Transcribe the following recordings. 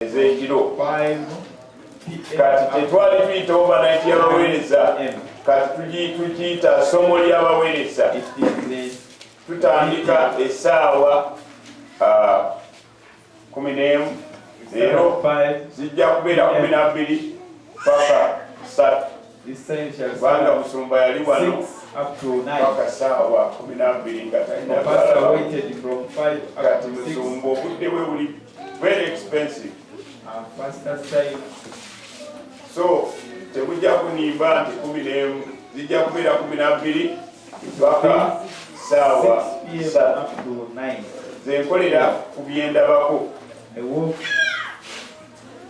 ez'ekiro kati tetwali tuyita overnight y'abaweereza kati tukiyita ssomo ly'abaweereza tutandika essaawa 11 leero zijja kubeera 12 paka 3 kubanga musumba yali wano paka ssaawa 12 nga talina kati musumba obudde bwe buli very expensive. So tebujja kunimba nti 11 zijja kubeera 12 paka ssaawa 3 zenkolera ku byendabako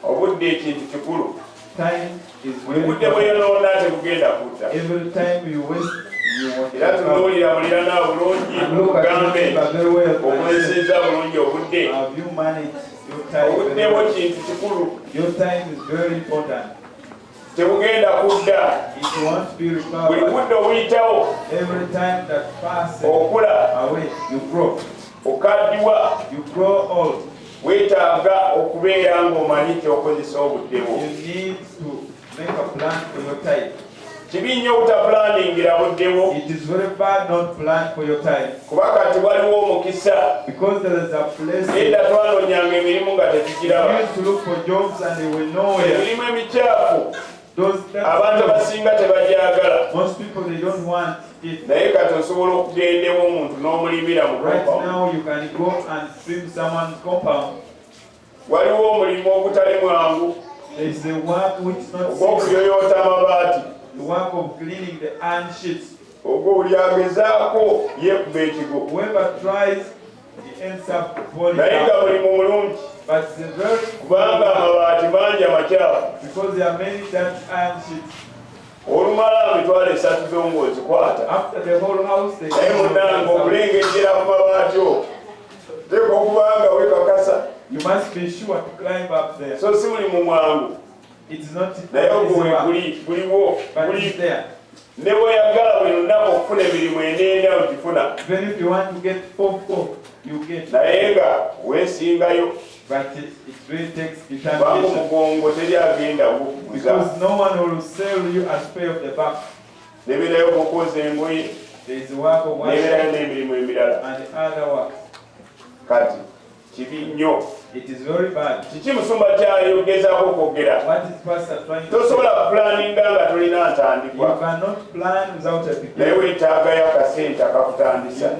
obudde ekintu kikulu buli budde bweyonoona tekugenda kutta era tunuulira muliraana bulungi mugambe okwesiza bulungi obudde obuddewo kintu kikulu tebugenda kudda buli budde obuyitawo okula okaddiwa weetaaga okubeera ng'omanyi kyokozesa obuddebwo kibi nnyo obutapulaningira buddewo kuba kati waliwo omukisa edda twanonyanga emirimu nga tetukiraba emirimu emikyafu abantu abasinga tebagyagala naye kati osobola okugendewo omuntu n'omulimira mu waliwo omulimu ogutali mwangu ogw'okuyoyoota amabaati ogwo buli agezaako yeekuba ekigo naye nga mulimu mulungi kubanga amabaati mangi amakyafu olumala emitwalo 3 z'ong'ozikwata naye munange okulengejjera ku mabaati o teeka okubanga wekakasa so si mulimu mwangu naye ogwo guliwo ne bweyagala buli lunaku okufuna emirimu eneena ogifuna naye nga weesingayo kubanga omugongo teri agenda gukuguza nebeerayo okukoza engoye nebeerayo n'emirimu emirala kati kibi nnyo kiki musumba kyayogezaako okwogera tosobola kupulaninga nga tolina ntandikwa naye weetaagayo akasente akakutandisa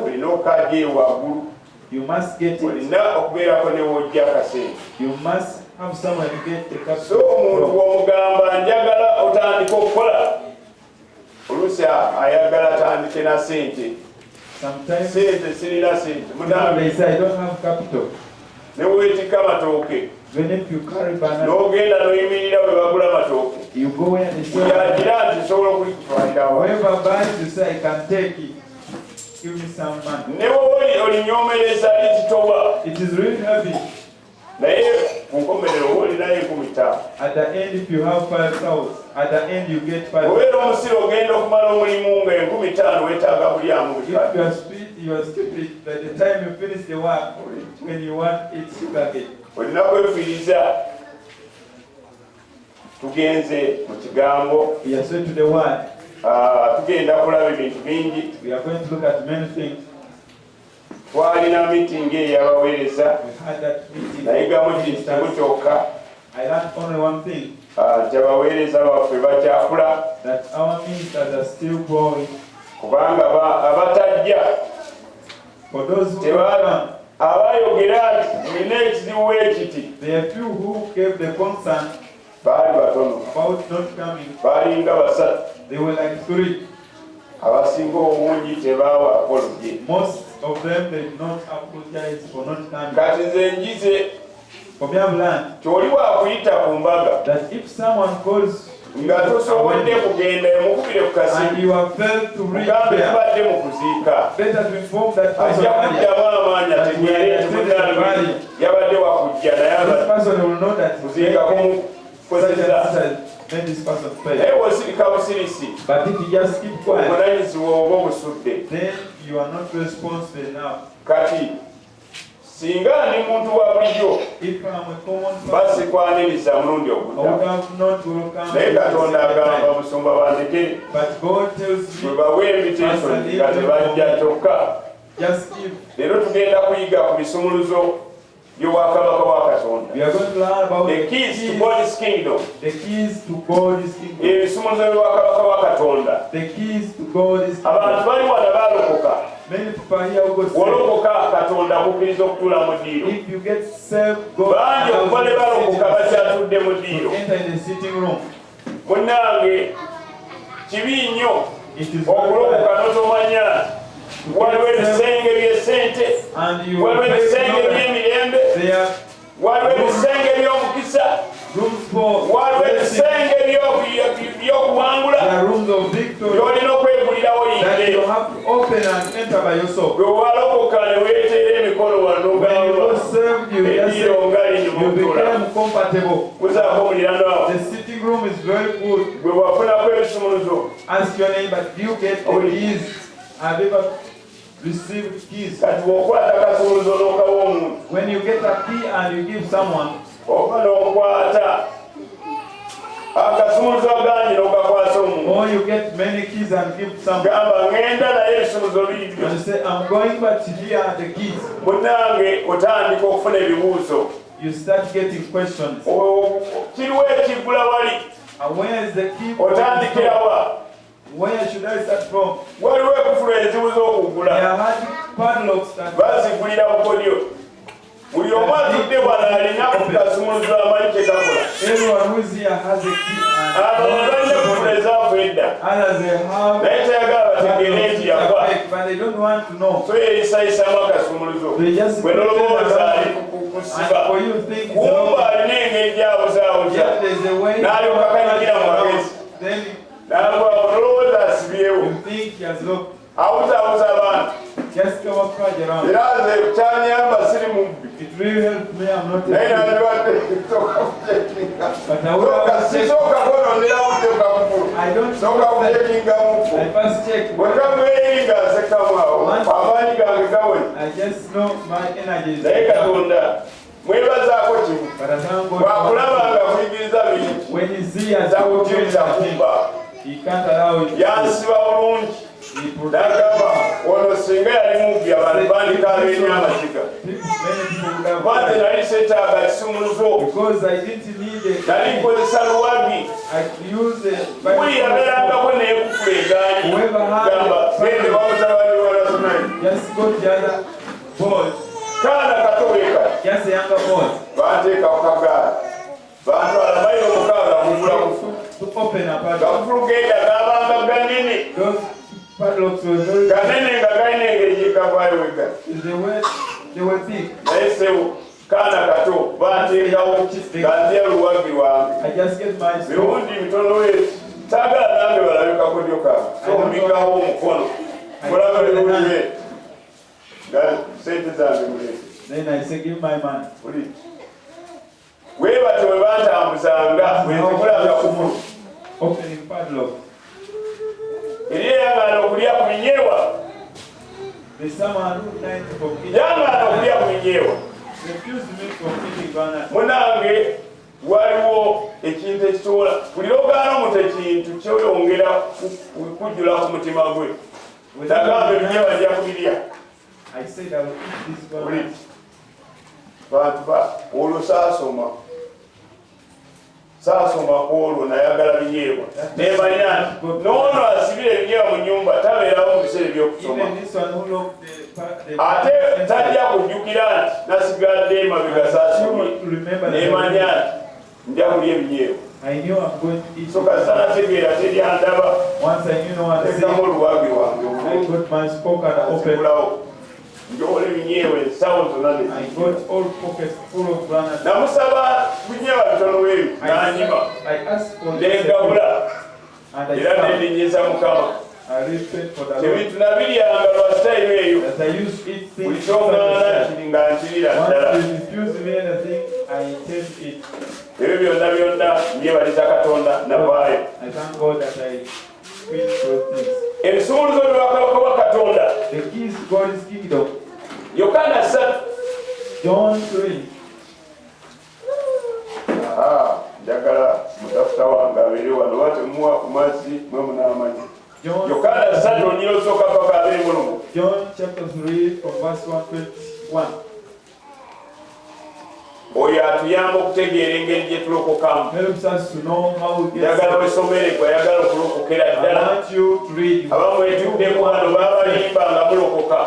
olina okajja ewaggulu olina okubeerako newojja akasente so omuntu w'omugamba njagala otandika okukola oluusi ayagala atandike na sente sente sirina sente mutambe neweetikka amatooke n'ogenda n'oyimirira bwe bagula amatooke yagira nti sobola okulikutwalirawo ne wowe olinyoomereza lizitowa naye ku nkomerero oba olinayo 5,000 obeera omusiri ogenda okumala omulimu nga 5,000 weetaaga bulyamu olina kwefiiriza tugenze mu kigambo tugenda kulaba ebintu bingi twalina mitingi ey'abaweereza nayigamu kintu kimu kyokka nti abaweereza baffe bakyakula kubanga abatajja abayogera nti mulina ekizibu ekiti baali batono baalinga 3 abasinga obungi tebaawa apology. Of them they did not apologize for not coming. Kati nze njize kyoli waakuyita ku mbaga that if someone calls nga tosobodde kugenda emukubire ku kasimu mugambe tubadde mu kuziika ajja kuddamu amaanyi ategeere nti mutange yabadde wakujja naye kuziika kumukozesa naye wosirika busirisi obuvunanyizibwa oba obusudde kati singa ni muntu wa bulijjo basikwaniriza mulundi ogudda naye Katonda agamba Musumba bandekere bwe bawa emiteeso nga tebajja kyokka. Leero tugenda kuyiga ku bisumuluzo by'obwakabaka bwa Katonda. The keys to God's kingdom. Ebisumuluzo by'obwakabaka bwa Katonda. Abantu bali wano baalokoka. Wolokoka Katonda akukkiriza okutuula mu ddiiro. Bangi okuva ne balokoka bakyatudde mu ddiiro. Munnange kibi nnyo okulokoka n'otomanya waliwo ebisenge by'essente, waliwo ebisenge by'emirembe, waliwo ebisenge by'omukisa, waliwo ebisenge by'okuwangula by'olina okwegulirawo yinge. Bwe walokoka ne weeteera emikono wano eddiiro nga lino mutula kuzaako muliraano awo bwe wafunako ebisumuluzo. Receive keys. When you get a key and you give someone, or you get many keys and give someone, and you say, I'm going back to here are the keys. You start getting questions. And where is the key? Where should I start from? There are hard padlocks that everyone who is here has a key. Others they have, but they don't want to know. They just pretend, and for you think yet there's a way. Then you think he has looked. Just come up around. It really helped me. I'm not I don't I first check. I just know my energy is when you see us he can't allow it. Because I didn't need it. I used it. Whoever had just go to the other board. Just a younger boy. To open a padlock. Those padlocks were very they were big. I just get my stone. Then I say, give my man. Opening padlock. There's someone who died for eating. Refuse me from eating banana. Waliwo ekintu ekitola buli lwogaana omuntu ekintu kyoyongera kujjula ku mutima gwe nagamba ebinyewa ajja kubirya bantu olwo saasoma olwo nayagala binyeebwa nemanya noono asibira ebinyeebwa mu nyumba tabeerawo mu biseera ebyokusoma ate tajja kujjukira nti nasigadde emabega saasomye nemanya nti nja kulya ebinyeebwa so kasanategeera teryandaba ekamu oluwagi wange obulawo njowola ebinyeebwa ensawo zonna namusaba binyeebwa bitono weeyo nanyima negabula era nendinyeza Mukama ebintu nabiryanga lwa sitayiro eyo buli kyomwana nga nkirira ddala ebyo byonna byonna mbyebaliza Katonda navaayo ebisumuluzo by'obwakabaka bwa Katonda Yokaana 3 John 3. Njagala mutafuta wange abeere wano batemuwa ku mazzi mwe munaamanyi. Yokaana 3 onyiro sooka paka 21. John chapter 3 from verse 121. Oyo atuyamba okutegeera engeri gye tulokokamu. Helps us to know how we get Njagala wesomererwa ayagala okulokokera I ddala. want you to read. Abamu etuddeko wano baabayimba nga mulokoka.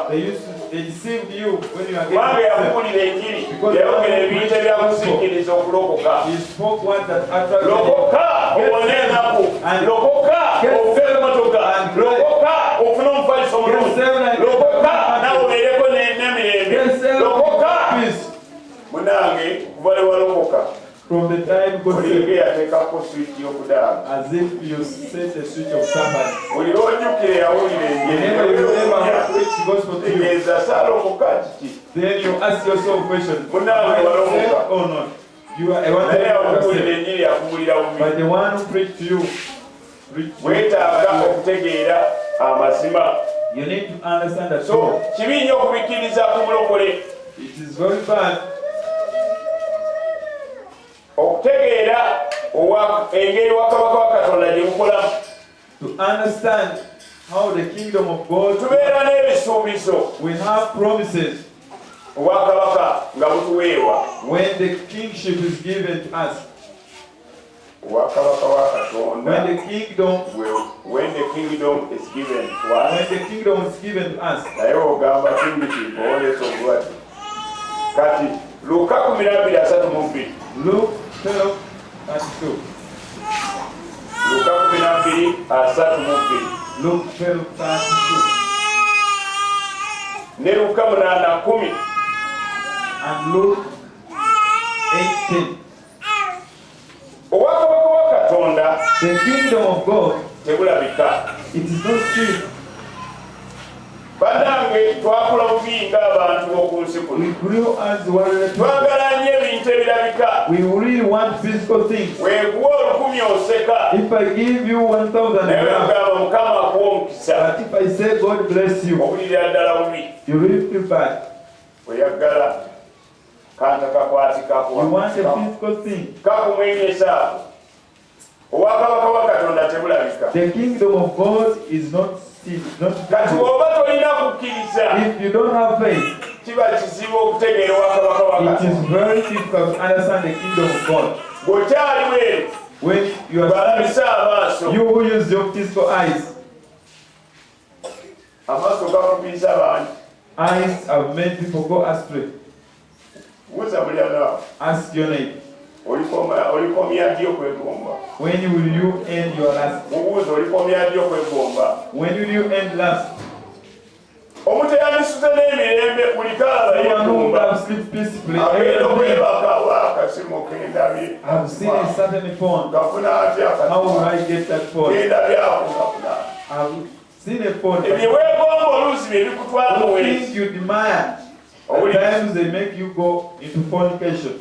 They deceived you when you are Kubanga getting saved. yakuwulira enjiri yayogera ebintu ebyakusikiriza okulokoka. He spoke words that attracted Lokoka obone ennaku. Lokoka ofuge emmotoka. Lokoka ofune omufaliso omulungi. Lokoka nawe obeereko n'emirembe. Lokoka munange kuba lewalokoka. from the time God Olinga saved, yateekako switch y'okudaala. as if you set a switch of somebody. Buli lw'ojjukira yawulira Whenever you remember which gospel to you, tegeeza saalokoka kiki. then you ask yourself question, am I saved or not? You are a one Naye that yakubuulira saved. enjiri yakubuulira bubi. But the one who preached to you, preached to you. Weetaaga okutegeera amazima. You need to understand that So kibi nnyo okubikkiriza ku mulokole. it is very bad Okutegeera engeri wakabaka wa Katonda gye bukolamu. to understand how the kingdom of God, Tubeera n'ebisuubizo we have promises obwakabaka nga butuweebwa. when the kingship is given to us. Obwakabaka wa Katonda When the kingdom is given to us. When the kingdom is given to us. Naye ogamba kingship oleesa obulwadde. Kati Luka 12:32. Luke 12:32. Luka 12:32. Luke 12:32. Ne Luka 8:10. And Luke 8:10. Obwakabaka wa Katonda The kingdom of God, tebulabika. it is not seen. Bannange twakula bubi ng'abantu b'oku nsi kuno. We grew as warrior. Twagala nnyo ebintu ebirabika. We really want physical things. Weekuwa 1000 oseka. If I give you 1,000 Naye naira, ogamba Mukama akuwa omukisa. but if I say God bless you, Owulirira ddala bubi. you really feel bad. Oyagala kanta kakwati You want a physical thing. kakumwenyesa ako. Obwakabaka wa Katonda tebulabika. The kingdom of God is not seen, not Kati visible. bw'oba tolina kukkiriza If you don't have faith, kiba kizibu okutegeera obwakabaka wa it is Katonda. very difficult to understand the kingdom of God. Bw'okyali bweru When you are balabisa amaaso. you who use your physical eyes, Amaaso gakubiza bangi. eyes have made people go astray. Buuza mulyanaawo. Ask your neighbor, olikomya ddi okwegomba? when will you end your last? Mubuuza olikomya ddi okwegomba? When will you end last? Omuntu eyandisuze n'emirembe buli kalaba Someone who would yeegomba. have slept peacefully. Agenda Every day, okwebaka wa akasimu kendabye. I have seen a certain phone. Gafuna atya How will akasimu? I get that phone? Kendabye ako gafuna. I have seen a phone. Ebyo weegomba oluusi bye bikutwala mu The weesi. things you demand, at times they make you go into fornication.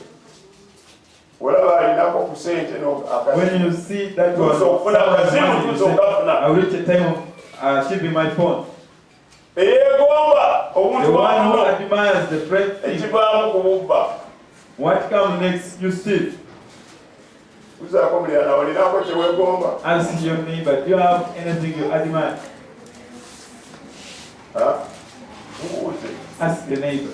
Olaba alinako ku ssente When you see that one, tuusa okufuna akasimu tuusa okafuna. I reach a time of achieving my phone. Eyeegomba The omuntu one who wamu admires the great thing, ekivaamu ku bubba. what comes next, you steal. Uzaako mulyana olinako kyeweegomba. Ask your neighbor, do you have anything you admire? Mubuuze. Ask the neighbor.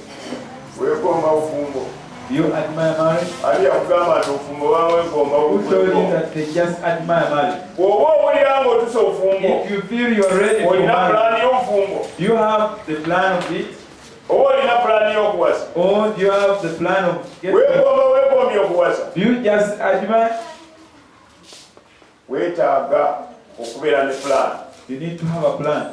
Weegomba bufumbo. Do you admire marriage? Ali yakugamba nti obufumbo baweegomba Who told you bufumbo. that they just admire marriage? Bw'oba owulira ng'otusa obufumbo, If you feel you are ready for olina marriage, pulaani y'obufumbo. do you have the plan of it? Oba olina pulaani y'okuwasa. Or do you have the plan of getting? Weegombye okuwasa. Do you just admire? Weetaaga okubeera ne pulaani. You need to have a plan.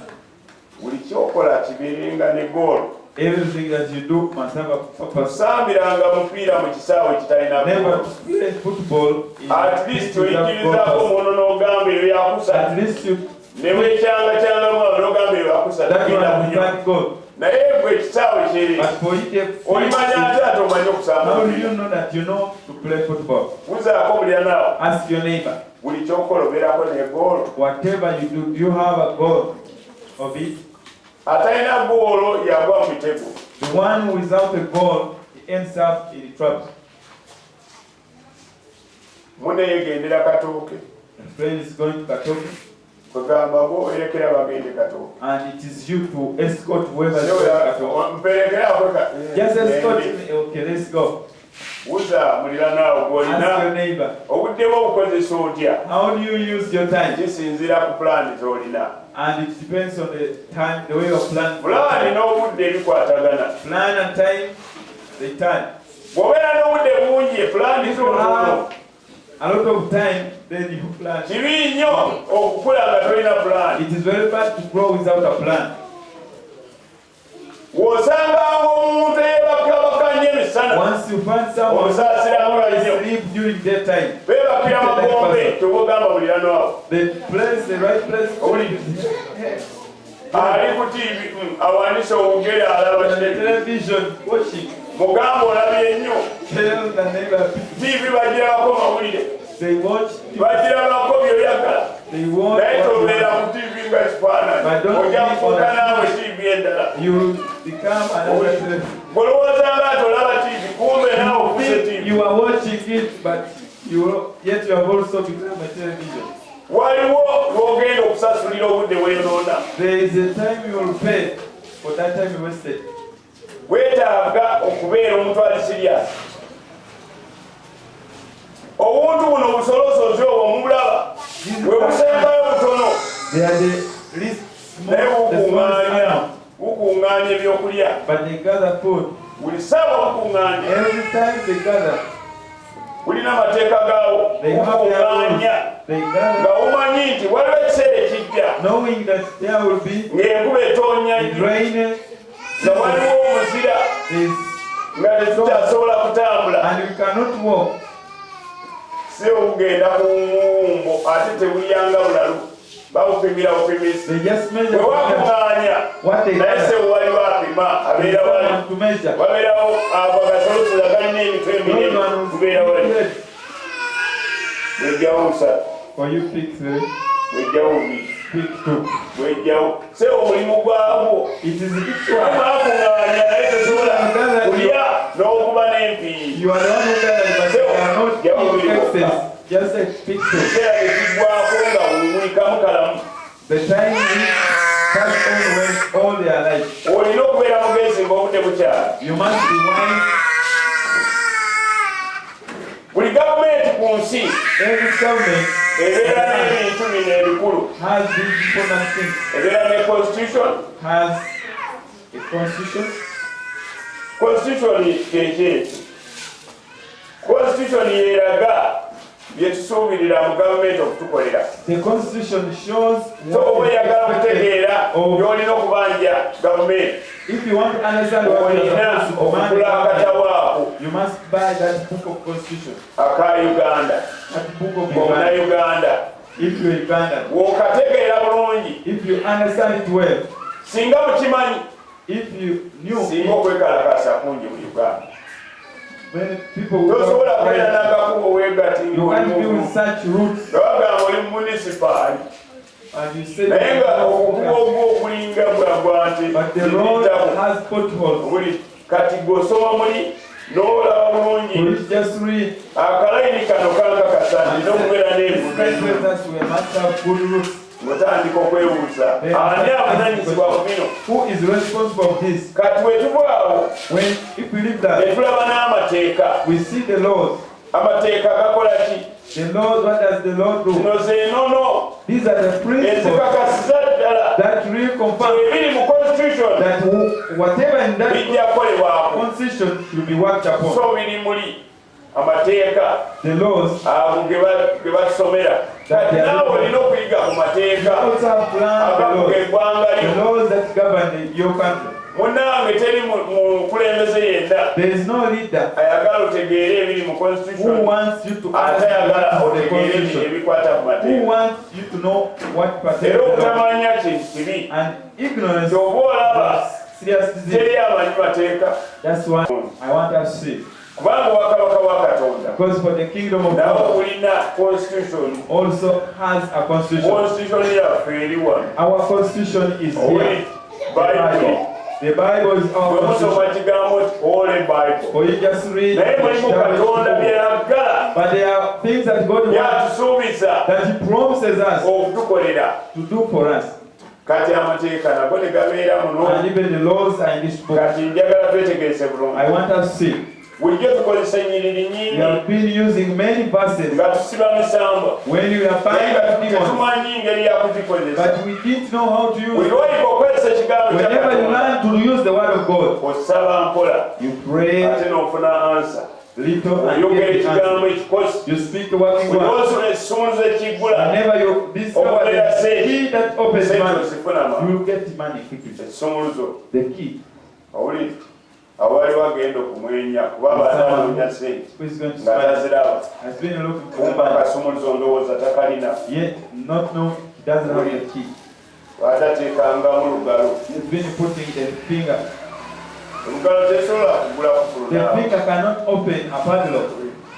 Buli kyokola kibeerenga ne goolo. Everything that you do must have a purpose. Tosambiranga mupiira mu kisaawe kitalina Never goolo. play football in At least without oyigirizaako purpose. muno n'ogamba eyo yakusa. At least you Ne bwekyangacyangamu awo n'ogamba eyo yakusa that tugenda one kunyo. thank God. Naye gwe ekisaawe kyeri. But for it, Olimanya ate ate omanyi okusamba how do mupiira. you know that you know to play football? Buzaako mulyanaawo. Ask your neighbor. Buli kyokola obeerako ne goolo. Whatever you do, you have a goal of it. Atalina goolo yagwa mu mitego. The one without a goal ends up in trouble. Muneyegendera Katooke. A friend is going to Katoke, Kugamba bo erekera bagende Katooke. and it is you to escort whoever is going to Katoke. Mperekera akweka. Just escort me. Okay, let's go. Wuza mulirana Ask your ogolina. neighbor. Obudde bwo bukozesa otya? How do you use your time? Kisinziira ku pulaani z'olina. And it depends on the time, the way of plan. Pulaani n'obudde bikwatagana. Plan and time, they turn. Bw'obeera n'obudde bungi pulaani If you z'olina. have a lot of time, then you plan. Kibi nnyo okukula nga tolina pulaani. It is very bad to grow without a plan. W'osanganga omuntu eyeebakabaka nnyo emisana. Once you find someone who always sleep during daytime, Beebakira magombe tobogamba mulirano awo. the place, the right place, Ali ku TV awanise obugere alaba on the TV. television, watching, Mugamba olabye nnyo. tell the neighbor, TV bagirabako mawulire. they watch, Bagirabako byoyagala. they want Naye what you tobeera want. ku TV nga kifaananyi. Ojja kufuuka naawe TV endala. You become another television. Bw'olowoozanga ati olaba TV kumbe naawe ofuse TV. You are watching it, but yet you have also become a television. Waliwo lw'ogenda okusasulira obudde bw'enoona. There is a time you will pay for that time you wasted. Weetaaga okubeera omuntu ali sirias. Obuntu buno busolosozi obwo omubulaba. Bwe busembayo butono. They are the least Naye small, the smallest bukuŋŋaanya. animal, Bukuŋŋaanya ebyokulya. but they gather food. Buli ssaawa bukuŋŋaanya. Every time they gather, Bulina amateeka gaawo. they have their Bukuŋŋaanya. rules. They gather Nga bumanyi nti waliwo ekiseera ekijja. knowing that there will be Ng'enkuba etonnya it nnyo. rain, Nga waliwo omuzira. Nga tetukyasobola kutambula. and we cannot walk. Si ogenda mu muwumbo ate tebuliyanga bulalu. Babupimira bupimisi. They just measure Bwe wakuŋŋaanya. what they Naye se gather. wali bapima They abeera wali. someone to measure. Wabeerawo abo agasolosera galina emitwe eminene Those ones kubeera wali. who Bwejjawo busatu. for you pick 3, Bwejjawo bubiri. pick 2. Bwejjawo. Se omulimu gwabwo. It is a big one. Bakuŋŋaanya naye tesobola kulya n'okuba n'empiiyi. You are the one who gathers, but you cannot eat excess. Just a pick 2. Ekiseera ekigwako nga buli kalamu. The time is pass on when all they are alive. Olina okubeera mugezi ng'obudde bukyali. You must be wise. Buli gavumenti ku nsi Every government ebeera n'ebintu bino ebikulu. has these important things. Ebeera ne constitution. Has a constitution. Constitution kyekyeki. Constitution yeeraga bye tusuubirira mu gavumenti okutukolera. The constitution shows So oba oyagala what is okutegeera expected of. by'olina okubanja gavumenti. If you want to understand what you are Olina supposed to command, okugula akatabo ako you must buy that book of constitution. aka Uganda. That book of Omuna Uganda. Uganda. If you are Uganda, Bw'okategeera bulungi. if you understand it well, Singa mukimanyi. if you knew Singa okwekalakaasa kungi mu Uganda. many people will Tosobola not kubeera find- n'akakubo weegatinga you can't be with oli such roots bagamba oli munisipaali. and you say Naye nga that okukuba ogwo okulinga bwagwa nti but the road zibitamu. has potholes. Buli kati gw'osoma muli n'olaba bulungi. Police just read Akalayini kano kankakasa nina okubeera n'ebibuga ennyo. that we must have good roots. Ng'otandika okwebuuza ani avunanyizibwa ku bino. Who is responsible for this? Kati bwe tuvaawo When if we leave ne that, tulaba n'amateeka. we see the laws. Amateeka gakola ki? The laws, what does the Lord do? Zino zeenono These are the principles ezikakasiza ddala that really confirm ebiri mu constitution that whatever in that bijja kukolebwako. constitution should be worked upon. So biri muli amateeka The laws abo ge basomera. Kati naawe olina okuyiga ku mateeka also have planned the agavuga laws. eggwanga The lyo. laws that govern your country. Munnange teri mukulembeze yenna There is no leader ayagala otegeere ebiri mu who constitution wants you to atayagala understand the otegeere constitution, ebikwata ku who mateeka. wants you to know what pertains Era to the law. obutamanya kintu kibi. And ignorance Nti oba olaba is serious disease. teri amanyi mateeka. That's why I want us to see. Kubanga wakabaka wa Katonda Because for the kingdom of nawe God bulina constitution. also has a constitution. Constitution yaffe eri wano. Our constitution is Owuli here. Bayibuli The Bible is our constitution. For you just read. But there are things that God wants, that He promises us to do for us. And even the laws are in this book. I want us to see. We have been using many verses when we are fighting demons, but we didn't know how to use it. Whenever you learn to use the word of God, you pray little and get the answer. You speak the working word. Whenever you discover the key that opens money, you will get money quickly. The key. Awaliwo agenda okumwenya kuba baanoonya ssente nga taziraba kumba akasumuluzo ndowooza takalina bw'atateekangamu lugalo olugalo tesobola kugula kufuluna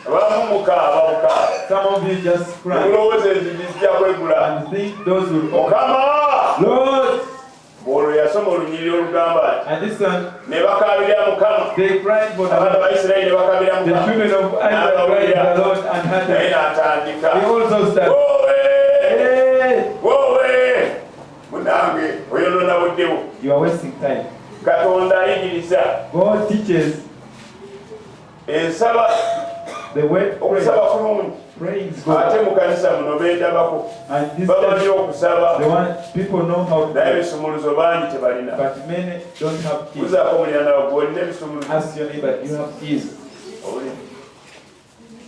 abamu mukaaba mulowooza enzigi zijja kwegula mukama olwo yasoma olunyiriri olugamba nti ne bakaabira Mukama abaana ba Isirayiri ne bakaabira Mukama naye n'atandika wowe munange oyonoona buddewo. Katonda ayigiriza ensaba okusaba kulungi ate mu kanisa muno beendabako bamanyi okusaba naye ebisumuluzo bangi tebalina. Buzaako muliraana waggwe olina ebisumuluzo.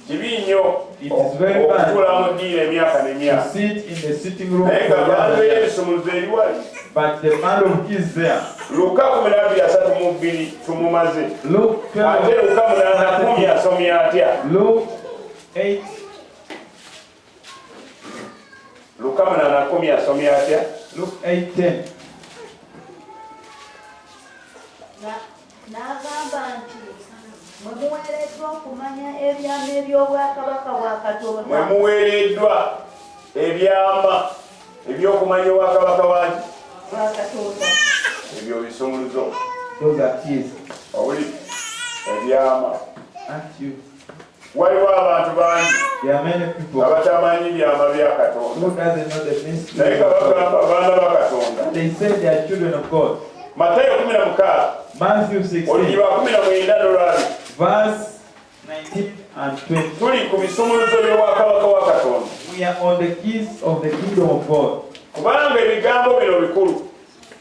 Kibi nnyo okutuula mu ddiiro emyaka n'emyaka naye nga bantu ebisumuluzo eriwali. Luka 12:32 tumumaze ate Luka 8:10 asomye atya? Luka 8:10 asomye atya? N'agamba nti mwe muweereddwa okumanya ebyama eby'obwakabaka bwa Katonda. Mwe muweereddwa ebyama eby'okumanya obwakabaka bwa Katonda. Ebyo bisumuluzo. Owuli ebyama. Waliwo abantu bangi abatamanyi byama bya Katonda naye nga bagamba abaana ba Katonda. Matayo 16 oluyiba 19:20 tuli ku bisumuluzo by'obwakabaka bwa Katonda. Kubanga ebigambo bino bikulu.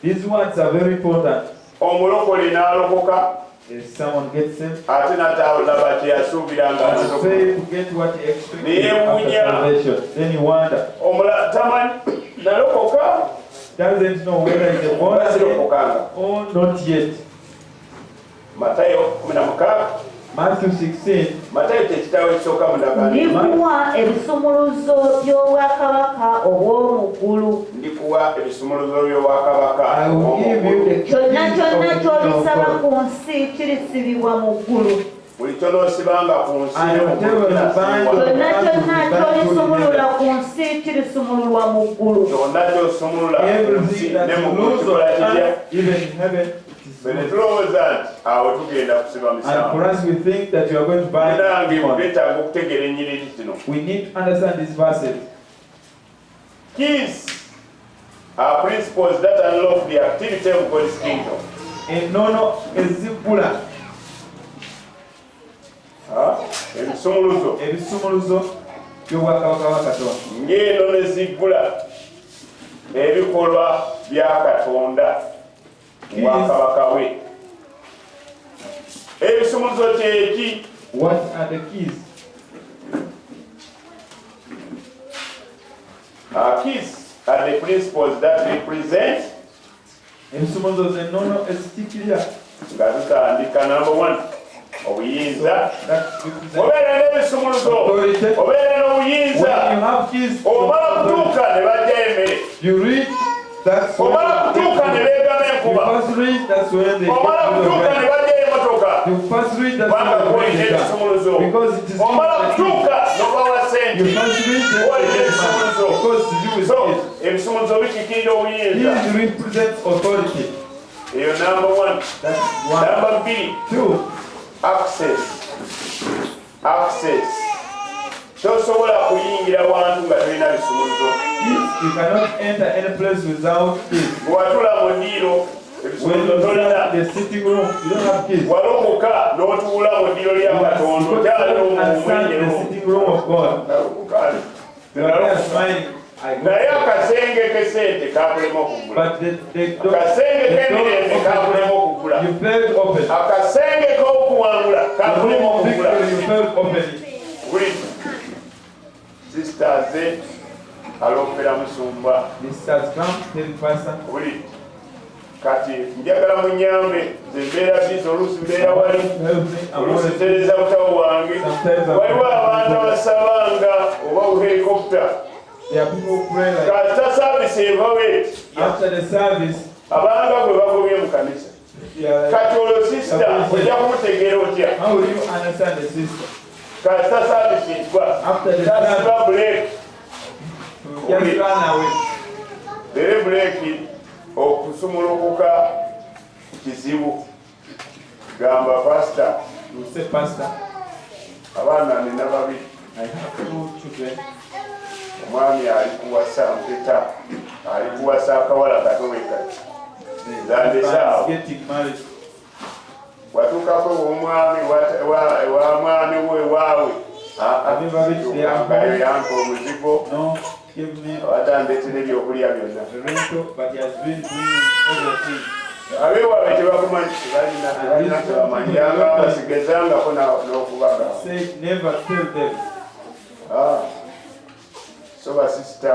These words are very important. Omulokole n'alokoka. If someone gets him, ate n'atalaba kye yasuubiranga fail to get what he expected after salvation. Then you wonder. Tamanyi nalokoka. Doesn't know whether he's a born again or not yet. Matayo 16. Matthew 16. Matayo tekitawe ekisooka mu ndagaano. Ndikuwa ebisumuluzo by'obwakabaka obw'omuggulu. Ndikuwa ebisumuluzo by'obwakabaka obw'omuggulu. Kyonna kyonna ky'olisaba ku nsi kirisibibwa mu ggulu. Buli ky'onoosibanga ku nsi kyonna kyonna ky'olisumulula ku nsi kirisumululwa mu ggulu. Kyonna ky'osumulula ku nsi ne mu ggulu kikola kitya? And for us, we think that you are going to buy. We need to understand these verses. Keys are principles that unlock the activity of God's kingdom. Ebisumuluzo by'obwakabaka bwa Katonda. Ng'eno ne ziggula ebikolwa bya Katonda. Wakabaka we. Ebisumuluzo kyeki? What are the keys? Keys are the principles that represent. Ebisumuluzo z'ennono ezitikirira. Nga tutandika number 1. Obuyinza. Obeera n'ebisumuluzo. Obeera n'obuyinza. Omala kutuuka ne bajja emmere. You read. That's when omala kutuuka ne beegama enkuba. That's when they omala kutuuka ne bajja emotoka. Because it is omala kutuuka n'obawa sente. So ebisumuluzo bitikirira obuyinza. These represent authority. Eyo number 1. Number 2. Access. Tosobola kuyingira wantu nga tolina bisumuluzo. You cannot enter any place without keys. Bwatula mu ddiiro ebisumuluzo tolina. The sitting room, you don't have keys. Walokoka n'otuula mu ddiiro lya Katonda okyali omumwenyero. The sitting room of God. Naye akasenge k'esente kakulema okugula. Akasenge k'emirembe kakulema okugula. Akasenge k'okuwangula kakulema okugula. Buli sisters alompera musumba. Buli kati njagala munyambe zembeera bizo oluusi mbeera wali oluusi tereza mutawo wange waliwo abantu abasabanga oba helicopter kasita service evawe abanga gwe bagobye mu kanisa kati olwo sista ojja kumutegeera otya kasita service etwa tasiba break lere breaki okusumulukuka kizibu gamba pastor abaana nina babiri omwami ali kuwasa mpeta ali kuwasa akawala katowekati zandesaawo watukako omwami wa mwami we waawe yanka omuzigo watandetera ebyokulya byonna abeewaabe tebakumanyi tebalina tebamanyanga basigezangako n'okubaga so basisita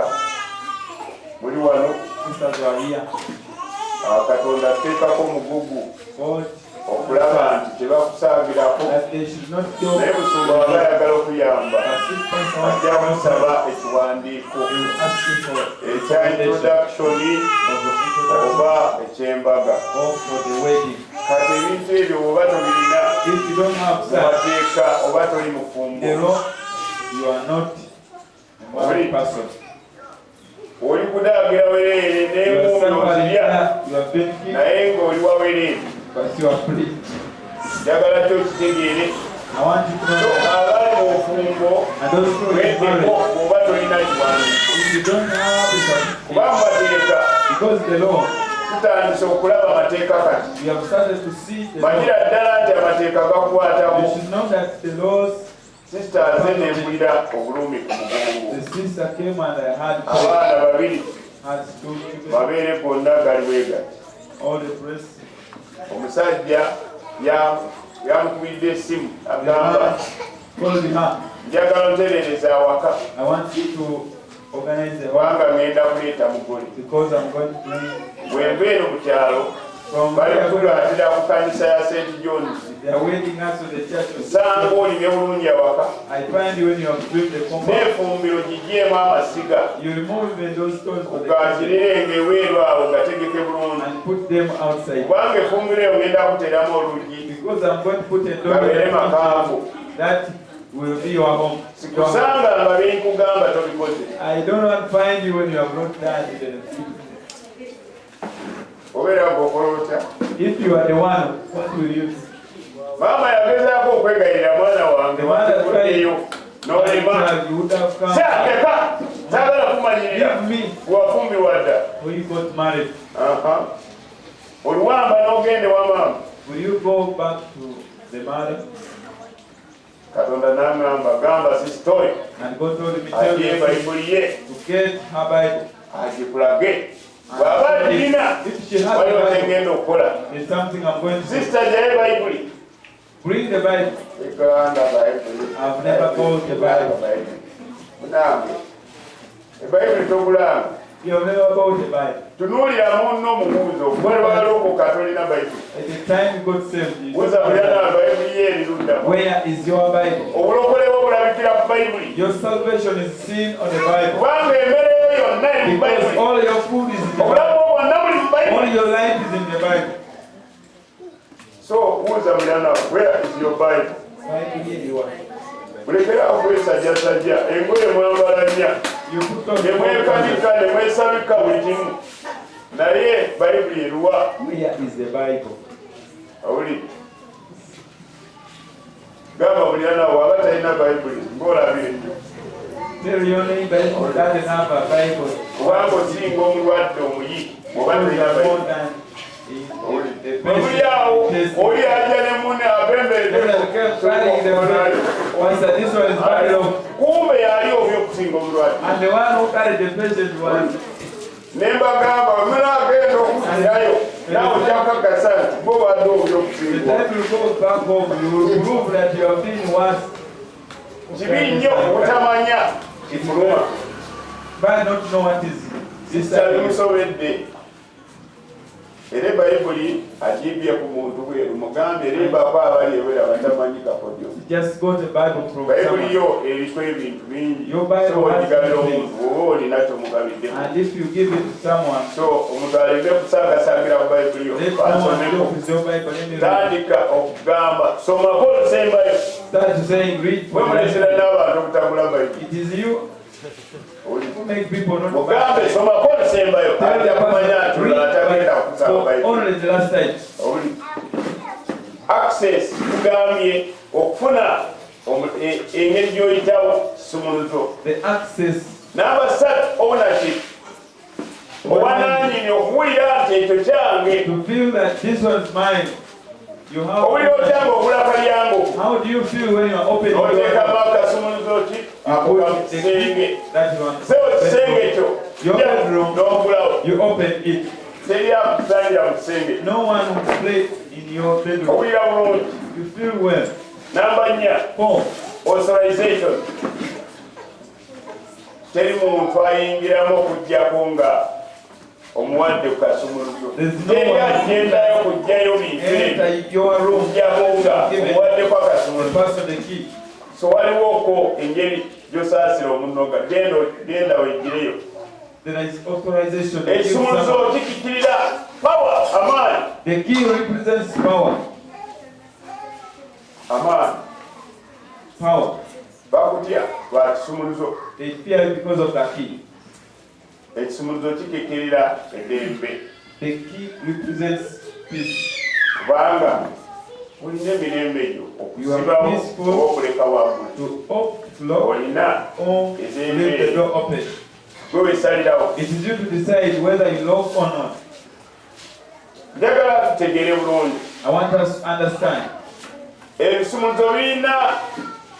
muli wano Katonda ateekako omugugu okulaba nti tebakusaagirako naye busumba waba ayagala okuyamba ajja kusaba ekiwandiiko ekya introductioni oba ekyembaga kati ebintu ebyo oba tobirina mubateeka oba toli mufumbo oli kudaagira wereere nemuumuzirya naye ng'oli wawereere njagala kyo kitegeere abaali mu bufumbo weddeko oba tolina kiwandiiko kuba mumateeka tutandise okulaba amateeka kati manjira ddala nti amateeka gakwatamu sisters nempulira obulumi ku mugongo abaana babiri mabeere gonna gali weegati omusajja yamukubidde essimu agamba njagala nterereza awaka kubanga ngenda kuleeta mugole bwembeero mu kyalo bali kutulaatira ku kanisa ya St. John's nsanga olimye bulungi awaka n'efumbiro gigyemu amasiga ogakirire ng'eweeru awo gategeke bulungi kubanga efumbiro eyo ngenda kuteramu oluggi gabeere makaavu sikusanga nga benkugamba tobikoze obeera ng'okola otya maama yagezaako okwegayirira mwana wange waeyo n'olema kyateka saagala kumanyirira wafumbirwa dda oluwamba n'ogende wa maama Katonda n'agamba gamba sisitoyi agiye bayibuli ye agikulage bw'aba addirina waliwo kyengenda okukola sisita gyaye bayibuli eganda bayibuli munange ebayibuli togulanga tunuulira munno omubuuzo gwalwalokoka tolina bayibuli wozabulana bayibuli ye erirudda obulokole bwo bulabikira ku bayibuli kubanga emmereyo yonna eri mu bayibuli obulamu bwo bwonna buli mu bayibuli so buuza mulana where is your bible mulekera okwesajjasajja engoye mwambala nnya nemwekanika nemwesabika buli kimu naye bayibuli eruwa? Where is the Bible? Awuli gamba buli anawo waba talina bayibuli ng'olabire nnyo. Tell your neighbor who doesn't have a Bible. Kubanga osinga omulwadde omuyi oba talina bayibuli. Buli awo oli ajja ne munne abemberedde kumbe yali obi okusinga omulwadde. And the one who carried the patient was. Ne mbagamba wemala agenda okuzirayo naawe ojja kukakasa nti bw'obadde obi The okusinga. time you go back home, you will prove that you have been once. Kibi nnyo obutamanya kimuluma. But not know what is this Sista time. bimusobedde. Era bayibuli agimbye ku muntu bweru mugambe erimbako abali ewera batamanyi kakodyo. Just got a Bible from Bayibuli someone. yo eriko ebintu bingi. Your Bible So has ogigabira many omuntu oba olina kyomugabidde. And if you give it to someone, So omuntu aleme kusaagasaagira ku bayibuli yo. let no one look with your Bible. Let me read. Tandika okugamba somako olusembayo. Start saying, read for Wemuleetera them. n'abantu obutagula bayibuli. It is you who make people not Mugambe somako olusembayo. Ajja kumanya nti olala tagenda kusaba for bayibuli. only the last time. Access tugambye okufuna engeri gy'oyitawo kisumuluzo. The access, N'abasatu ownership obwanaanyini okuwulira nti ekyo kyange. to feel that this one's mine. You have. Owulira otya ng'ogula kalyango How do you feel when you are opening your n'oteekamu akasumuluzo ki akuba mu kisenge. that you want? Sewo kisenge ekyo Your bedroom. n'ogulawo. You open it. Teri akusangira mu kisenge. No one will play in your bedroom. Owulira bulungi. You feel well. Namba 4. 4. Authorization. Teri muntu ayingiramu okuggyako nga omuwadde ku kasumuluzo. Teri agendayo kujjayo bintu Enter your room. okuggyako nga omuwaddeko The akasumuluzo. person the key. So waliwoko engeri gy'osaasira omunoga genda wejjireyo. There is authorization. to give Ekisumuluzo someone. kikikirira power, amaanyi. The key represents power. Amaanyi. Power. Bakutya lwa kisumuluzo. They fear because of the key. Ekisumuluzo kikikirira eddembe. The key represents peace. Kubanga olina emirembe egyo You are okusibawo peaceful. oba okuleka waggulu. To lock Olina or leave the door open. gwe weesalirawo. It is you to decide whether you lock or not. Njagala tutegeere bulungi. I want us to understand. Ebisumuluzo birina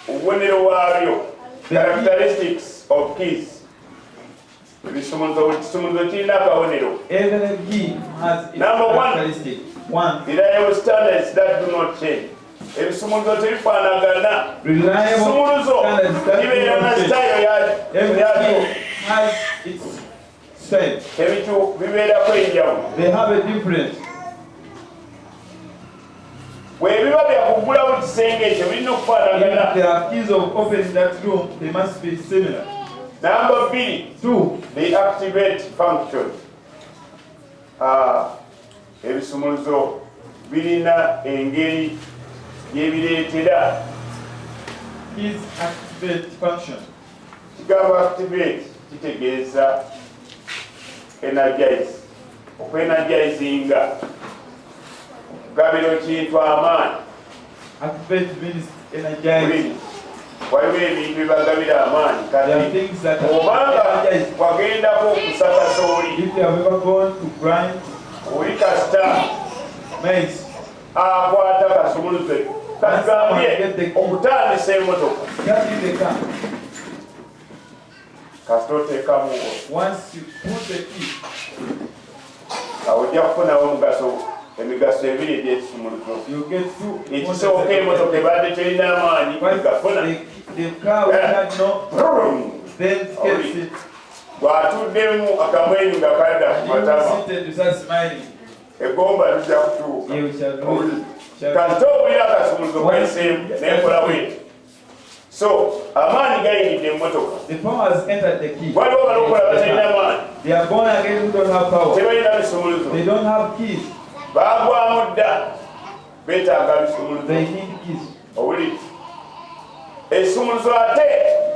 obubonero waabyo. Characteristics of keys. Ebisumuluzo buli kisumuluzo kirina akabonero. Every key has its Number 1. characteristic. 1. Reliable standards that do not change. Ebisumuluzo tebifaanagana. Reliable Ekisumuluzo standards that do kibeera na not change. style Every yakyo. key has its style. Ebitu bibeerako enjawulo. They have a difference. Bwe biba byakugula buli kisenge ekyo birina If okufaanagana. there are keys of opening that room, they must be similar. Namba 2, 2. the activate function. Ebisumuluzo birina engeri yebireetera. Keys activate function. Kigambo activate kitegeeza energize. Okwenergizinga. Okugabira ekintu amaanyi. Activate means energize. Waliwo ebintu bibagabira amaanyi. There are Kati things that obanga are energized. wagendako okusakasa oli If you have ever gone to grind oli kasita maize, akwata kasumuluzo kagambye okutandisa emotoka get in the car. kasita oteekamu Once you put the key, ojja kufunawo emigaso ebiri egy'ekisumuluzo. you get 2. Ekisooka emotoka ebadde terina amaanyi egafuna. The car will not know, then gets it. Bw'atuddemu akamwenyu nga kadda ku You will matama sit and you start smiling. eggomba lijja kutuuka. You shall do. Kasita owulira akasumuluzo kweseemu nekola bweti. So amaanyi gayingidde emmotoka. The power has entered the key. Waliwo abalokola batalina maanyi. They are born again who don't have power. Tebalina bisumuluzo. They don't have keys. Baagwamu dda. Beetaaga bisumuluzo. They need keys. Owulira. Ekisumuluzo ate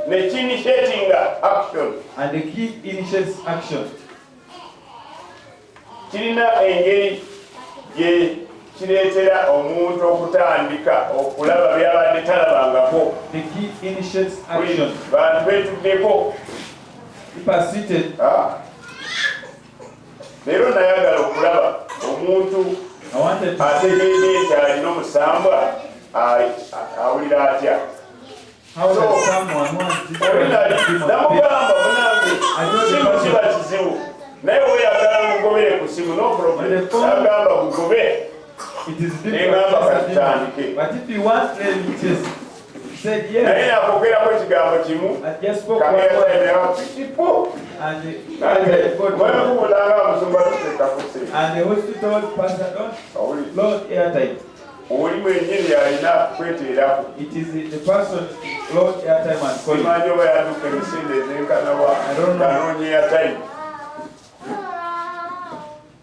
ne kinitiatinga action. And the key initiates action. kirina engeri gye kireetera omuntu okutandika okulaba byabadde talabangako. The key initiates action. Bantu betuddeko. People are seated. Leero nayagala okulaba omuntu ategeedde nti alina omusambwa awulira atya. Namugamba munange simu kiba kizibu naye oyagala mugobere ku simu no problem. Agamba gugobe negamba katutandike. Naye nakogerako ekigambo kimu kageeraemerao pikipo webikubulanga omusumba tuteekako oli mwenyini alina kweteerako. Simanyi oba yaduka emisinde ezenkanawa anoonya airtime.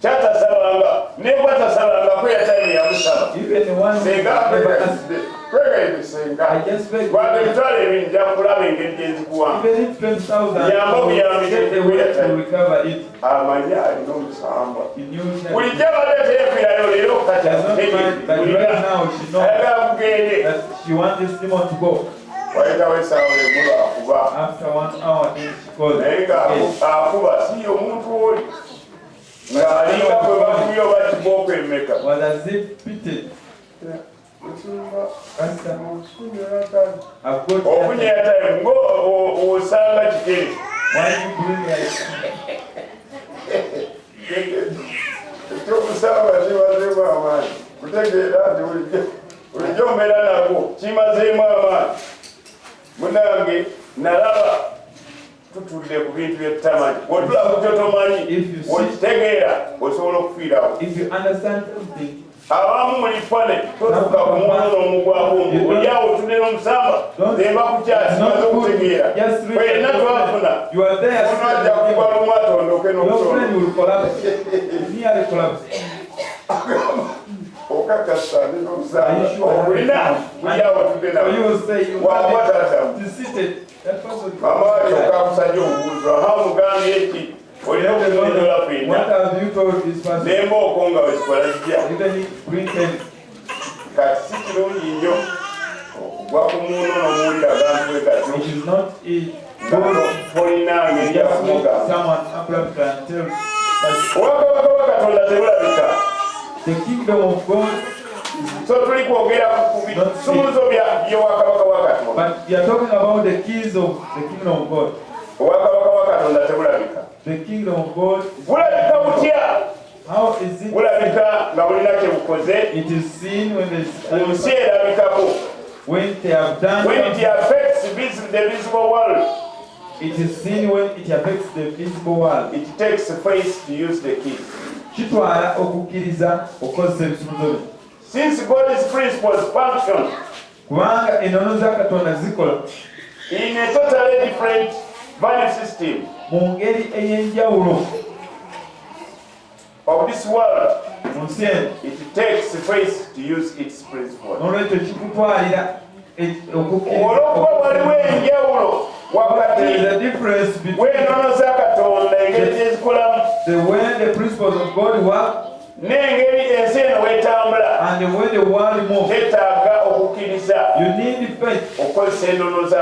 Kyatasalanga nebwa tasalangako airtime yamusaba senga gwanda ebitwalo ebiri nja kulaba engeri gyenzikuwanga yamba obuyambire amanyi alina omusamba bulijjo abadde teefirayo leero kataayagala kugende wayitawo esaawa emulu akuba naye ngaakuba siyo omuntu oli ng'alinga kwe bakubye oba kibooko emmeka ofunye yataye ng'osanga kigere ekyokusamba kimazeemu amaanyi kutegeera nti bulijjo mbeera nagwo kimazeemu amaanyi. Munange nalaba tutudde ku bintu byetutamanyi bwotulaba ku kyotomanyi okitegeera osobola okufiirawo. Abamu muli fane totuka ku muntu n'omugwabungu olyawo tunera omusamba zemba ku kyasi maze okutegeera kwena twafuna ono ajja kuba lumu atondoke okakasa n'omusamba okulina kulyawo tudde nawabwatatamu mama wali okakusajja obubuuzo aha mugambye eki olina okutondola kwenda nembooko nga wekikola kitya kati si kirungi nnyo okugwa ku muntu n'omuwulira abantu bwe katyo olina ngeri yakumugamba obwakabaka bwa Katonda tebulabika. So tuli kwogera ku bisumuzo by'obwakabaka bwa Katonda. Obwakabaka bwa Katonda tebulabika. Bulabika butya? Bulabika nga bulina kye bukoze. Ensi erabikako. When it affects the visible world. It is seen when it affects the visible world. It takes faith to use the keys. Since God's principles function in a totally different value system of this world, it takes faith to use its principles. There is a difference between the way the principles of God work and the way the world moves. You need the faith to use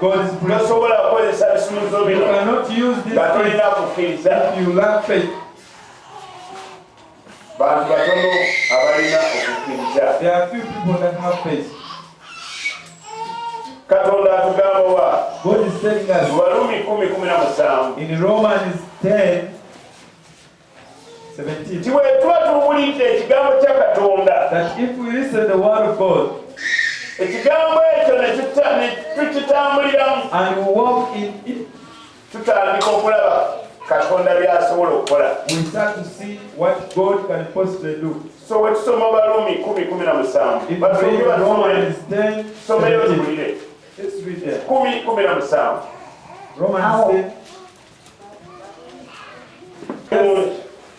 God's principles. You cannot use this faith if you lack faith. There are few people that have faith. Katonda atugamba wa God is telling us Warumi 10:17 in Romans 10:17 tiwe tuba tuwulidde ekigambo kya Katonda that if we listen the word of God ekigambo ekyo ne tukitambuliramu and we walk in it, tutandika okulaba Katonda by'asobola okukola. We start to see what God can possibly do. So wetusoma Barumi 10:17 If we read Romans 10:17, let's read there. 10:17 Romans 10.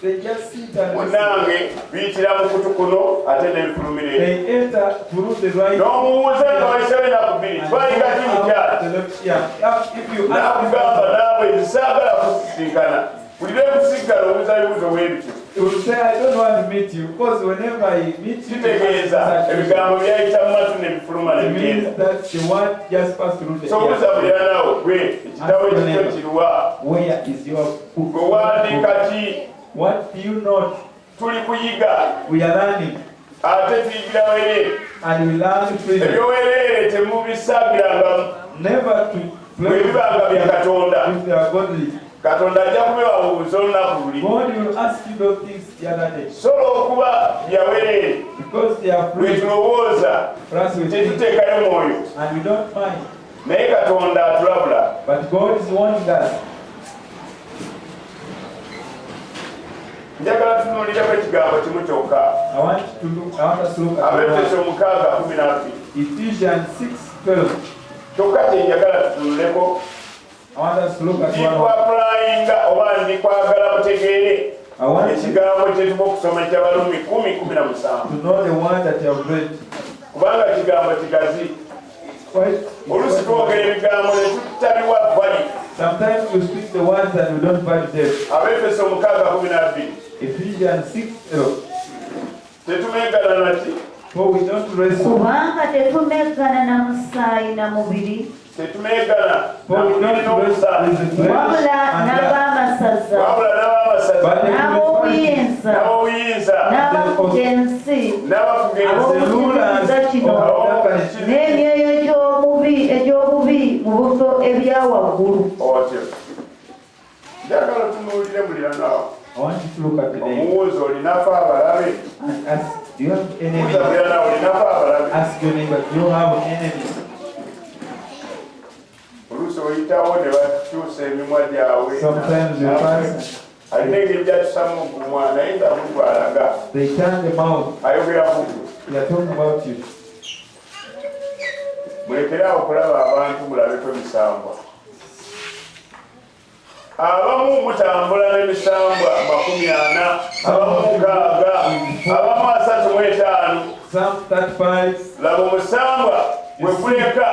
They just sit and munange biyitira mu kutu kuno ate n'ebifulumire they enter through the right. n'omuwuze nga wayisewe nakubiri twalinga kimukyala If you ask nakugamba naawe zisaagala kusisinkana You will say, I don't want to meet you because whenever I meet you, it means that the word just passed through the ear. Where is your book? What do you know? We are learning. And we learn freely. Never to play with their godly. God will ask you those things the other day. Because they are free. For us we think. And we don't mind. But God is warning us. I want us to look at Ephesians 6:12. I want us to look at one. I want to know the one that you have read. Sometimes we speak the ones and we don't value them. Ephesians 6:12. For we don't wrestle. For we don't wrestle with the flesh and I want you to look at the name and ask, do you have enemies? Ask your neighbor, do you have enemies? Sometimes you pass, they turn the mouth. They are talking about you. Abamu mutambula n'emisambwa 40, abamu 6, abamu 35. Psalm 35. Laba omusambwa bwe guleka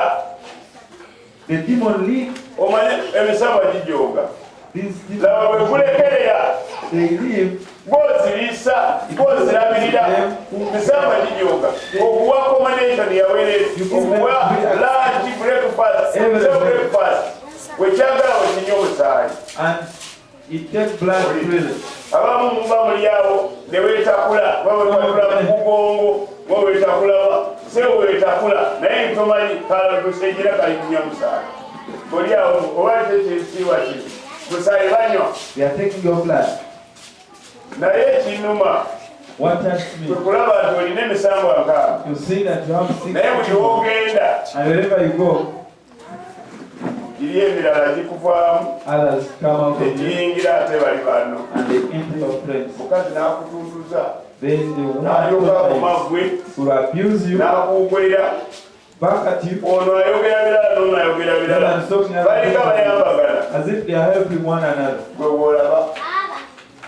the demon lead. Omanye emisambwa gijooga. Laba bwe gulekerera they leave. Bw'ozirisa bw'ozirabirira emisambwa gijooga. Okuwa combination yaweereza okuwa lunch breakfast wekyagala wekinywa omusaayi and it takes blood freely. Abamu muba mulyawo ne weetakula bawekwatula mu mugongo weweetakulaba se weetakula naye ntomanyi kalatusejera kali kunywa musaayi olyawo oba kyekisiiwa kiri musaayi banywa. They are taking your blood. Naye ekinuma kulaba nti olina emisambwa 6 naye buli wogenda and wherever you go emirala gikuvaamu egiyingira ate bali bano mukazi n'akutuutuza n'alyoka kumagwe n'akuugwera ono ayogera birala n'ono ayogera birala balinga bayambagana gwe woolaba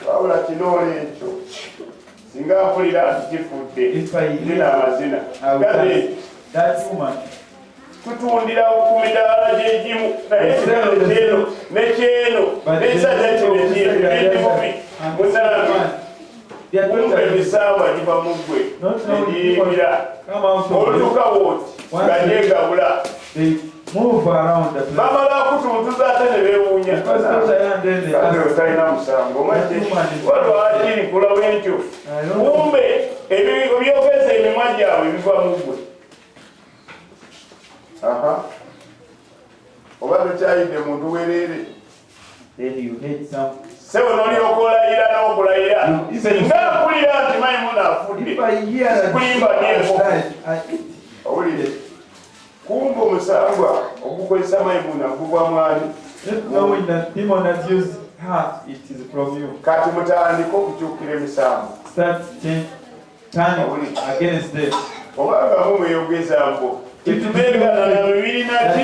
wabula kinoola ekyo singa mpulira nti kifudde zina amazina tutundira ku midaala gy'egimu naye ekyeno nekyeno n'ekisaza kino ekimubi munange kumbe emisambwa giva mu ggwe negiyingira olutuka wooti nga gyegabula bamala kutuntuza ate ne beewuunya otalina musango walwakiri kulawo entyo kumbe ebyogeza emimwa gyabwe biva mu ggwe. Oba tokyayidde muntu wereere sebo n'olyoka olayira n'okulayira singa mpulira nti Maimuna afudde kulimba nyeeko owulire kumba omusambwa ogukozesa Maimuna guva mwani kati mutandika okukyukira emisambo obanga mumweyogeza mbo tumegana na mibiri nati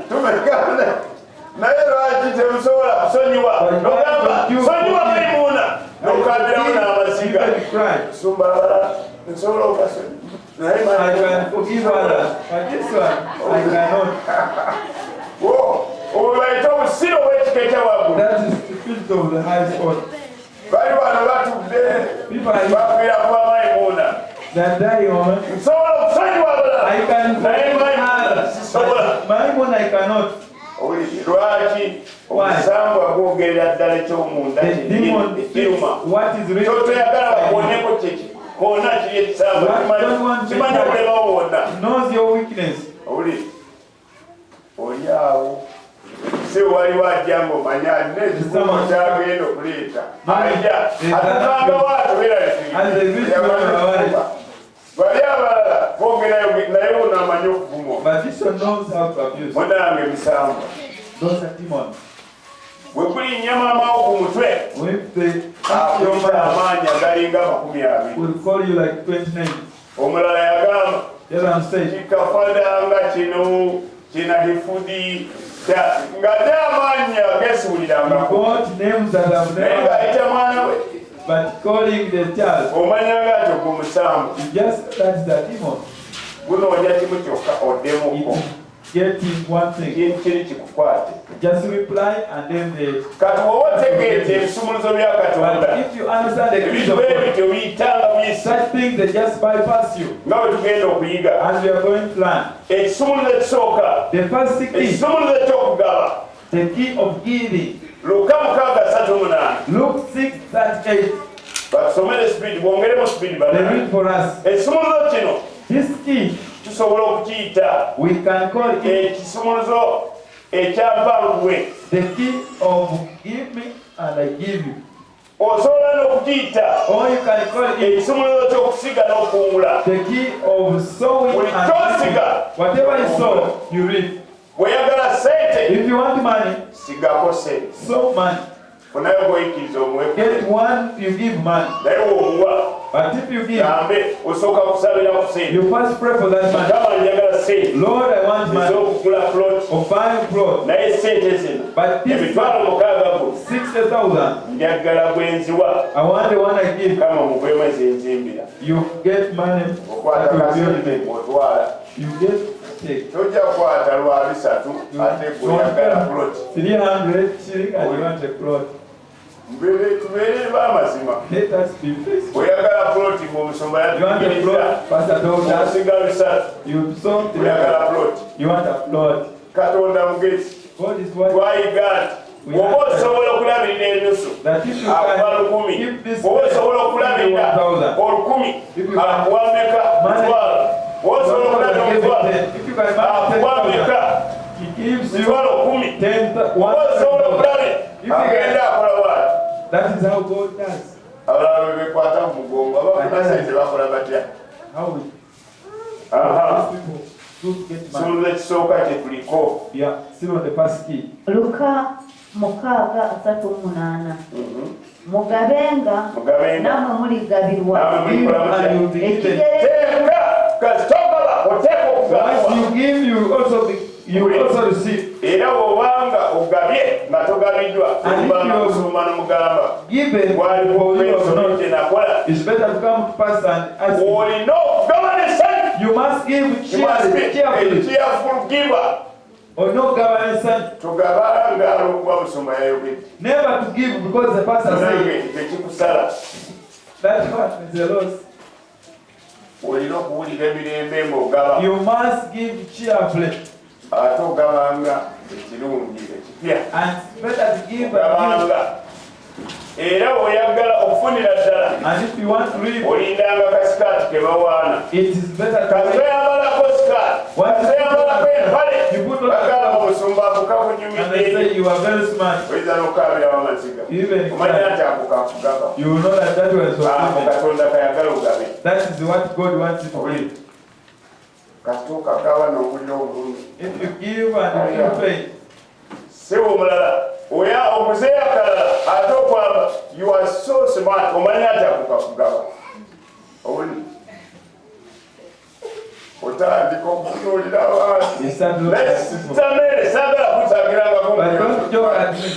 tumegana naye lwaki temusobola kusonyiwa nogamba sonyiwa Maimuna nokabiramu n'amaziga sumbalala nsobola okasonyi obwe bayita obusiro bw'ekika ekyabwa spirit of the household. Bali bano batudde bakwira kuba Maimuna. That day on, Nsobola okusonyiwa abalala. I can Naye Maimuna sisobola. Maimuna I cannot. Lwaki omusambwa gwogerera ddala ekyomunda The demon kiruma. what is really Kyotoyagala bakuoneko kyeki koona kiri ekisambwa kimanyi okulema wonna. knows your weakness. Oli awo si waliwo ajja ng'omanya alina ekikuuma kyagenda okuleeta ajja atutanga waatubeera bali abalala boogerayo naye ono amanyi okuvuma. But this one knows how to abuse. Munange emisango Those are demons. bwe kulinnya maamawo ku mutwe If they akulita amaanyi agalinga 20. will call you like 29. Omulala yagamba Yes, I'm saying. kikafadanga kino kinahifudhi nga te amaanyi agesuulirangako God names that have naye never, ng'ayita mwana we but calling the child. omanyanga nti ogwo musango You just that's the demon. gunoonya kimu kyokka oddemuko It's getting one thing. kintu kiri kikukwate Just reply and then the. kati woba otegeeza ebisumuluzo bya katonda But if you understand the ebintu kingdom, bwebityo biyitanga buyisa such things they just bypass you. nga bwe tugenda okuyiga As we are going to learn, ekisumuluzo ekisooka the first key, ekisumuluzo ekyokugaba the key of giving. Luka 6:38 Luke 6:38. batusomere speed bwongeremu speed They bana read for us. ekisumuluzo kino This key tusobola okukiyita we can call it ekisumuluzo ekyampanguwe. the key of give me and I give you. Osobola n'okukiyita Or you can call it ekisumuluzo ky'okusiga n'okuwula. the key of sowing When and you reaping. siga, Whatever you sow, you reap. bw'oyagala sente If you want money, sigako sente sow money. funayo bw'oyikiriza omuwe Get one, you give money. naye w'omuwa But if you give, gambe osooka kusabira ku sente. you first pray for that money. Mukama njagala sente Lord, I want money ez'okugula plot of buying clothes. naye sente zino But this emitwalo 600 60,000, njagala bwenziwa I want the one I give. kama mukwema zenzimbira You get money okwata that will kasente build it. otwala You get take. tojja kukwata lwa 3 ate gweyagala plot 300 shilling and you want a plot. tubeere b'amazima Let us be faithful. oyagala plot ng'omusumba You want a yatukkiriza plot, Pastor told us. omusiga 3 You sow 300. oyagala plot You want a plot. katonda mugezi God is what twayiga nti bw'oba osobola okulabirira enusu that if you akuwa can 1,000 keep this bw'oba osobola okulabirira 1,000. 10,000 akuwa meka mutwalo bw'oba osobola okulabirira omutwalo If you can akuwa manage meka 10,000, he gives you mitwalo 10 bw'oba osobola 1,000. okulabirira agenda akola bwati That is how God does. abalala bwe bekwata mu mugongo abafuna sente bakola batya. How we Aha. these people do get money. Ekisumuluzo ekisooka kye tuliko. Yeah, still on the first key. Luka 6:38. Mugabenga Mugabenga. namwe muligabirwa. Namwe mulikola mutya? And you'll be given. Ekigere Tenga kasitokala oteeka Once okugabwa. you give, you also receive. Era bw'obanga ogabye nga togabiddwa And if olubanga you- kusuma n'omugamba Given gwali for you or bw'okwensoma not, kye nakola it's better to come to pastor and ask him. olina okugaba n'essanyu. You must give You must be cheerfully. a cheerful giver. Or no government son. Togabanga olw'okuba musumba yayogedde. Never to give because the pastor Nange said tekikusala. that one is a loss. Olina okuwulira emirembe ng'ogaba. You must give cheerfully. Ate ogabanga ekirungi ekipya. And it's better to give and Ogabanga. Era bw'oyagala okufunira ddala give. And if you want to reap, olindanga kasikaati ke bawaana. it is better to reap. Kasoyambalako sikaati. Kasoyambalako empale. Bagamba omusumba ako And they kakunyumidde. say you are very smart. Oyinza n'okukaabira wamaziga. Even Omanya nti ako kakugaba. you will know that that was Ako forgiven. Katonda kayagala ogabe. That is what God wants you to give. Kasita okagaba n'owulira obulungi. If you give and you pay, Sebo omulala oya omuzeeyi akalala ate okwamba you are so smart omanya nti ako kakugaba. Owuli otandika okutunuulira abantu. you start looking Naye at people. sitamere saagala kutagirangako But don't joke at me.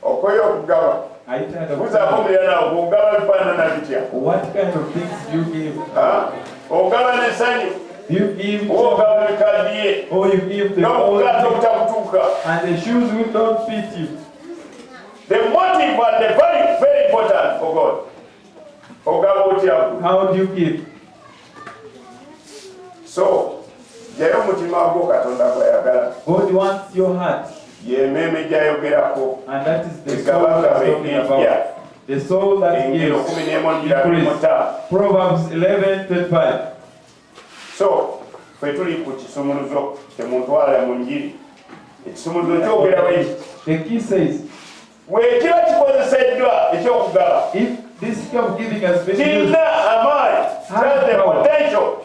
okoye okugaba Are you tired of buzaako mulira nawe ogaba bifaanana bitya. what kind of things do you give? Ah, ogaba n'essanyu Do you give oba ogaba mikadi ye or you give the n'obugaato old obutakutuuka. and the shoes will not fit you. The motive and the very, very important for God. Ogaba otya. How do you give? So, jayo omutima gwo Katonda gw'ayagala. God wants your heart. Y'emmeeme gy'ayogerako. And that is the soul that's talking about. The soul that gives. Proverbs 11:25. So, ffe tuli ku kisumuluzo temuntwala mu njiri. Ekisumuluzo kyogera bwe. The key says, weekiba kikozeseddwa ekyokugaba. if this kind of giving has been used, kirina amaanyi,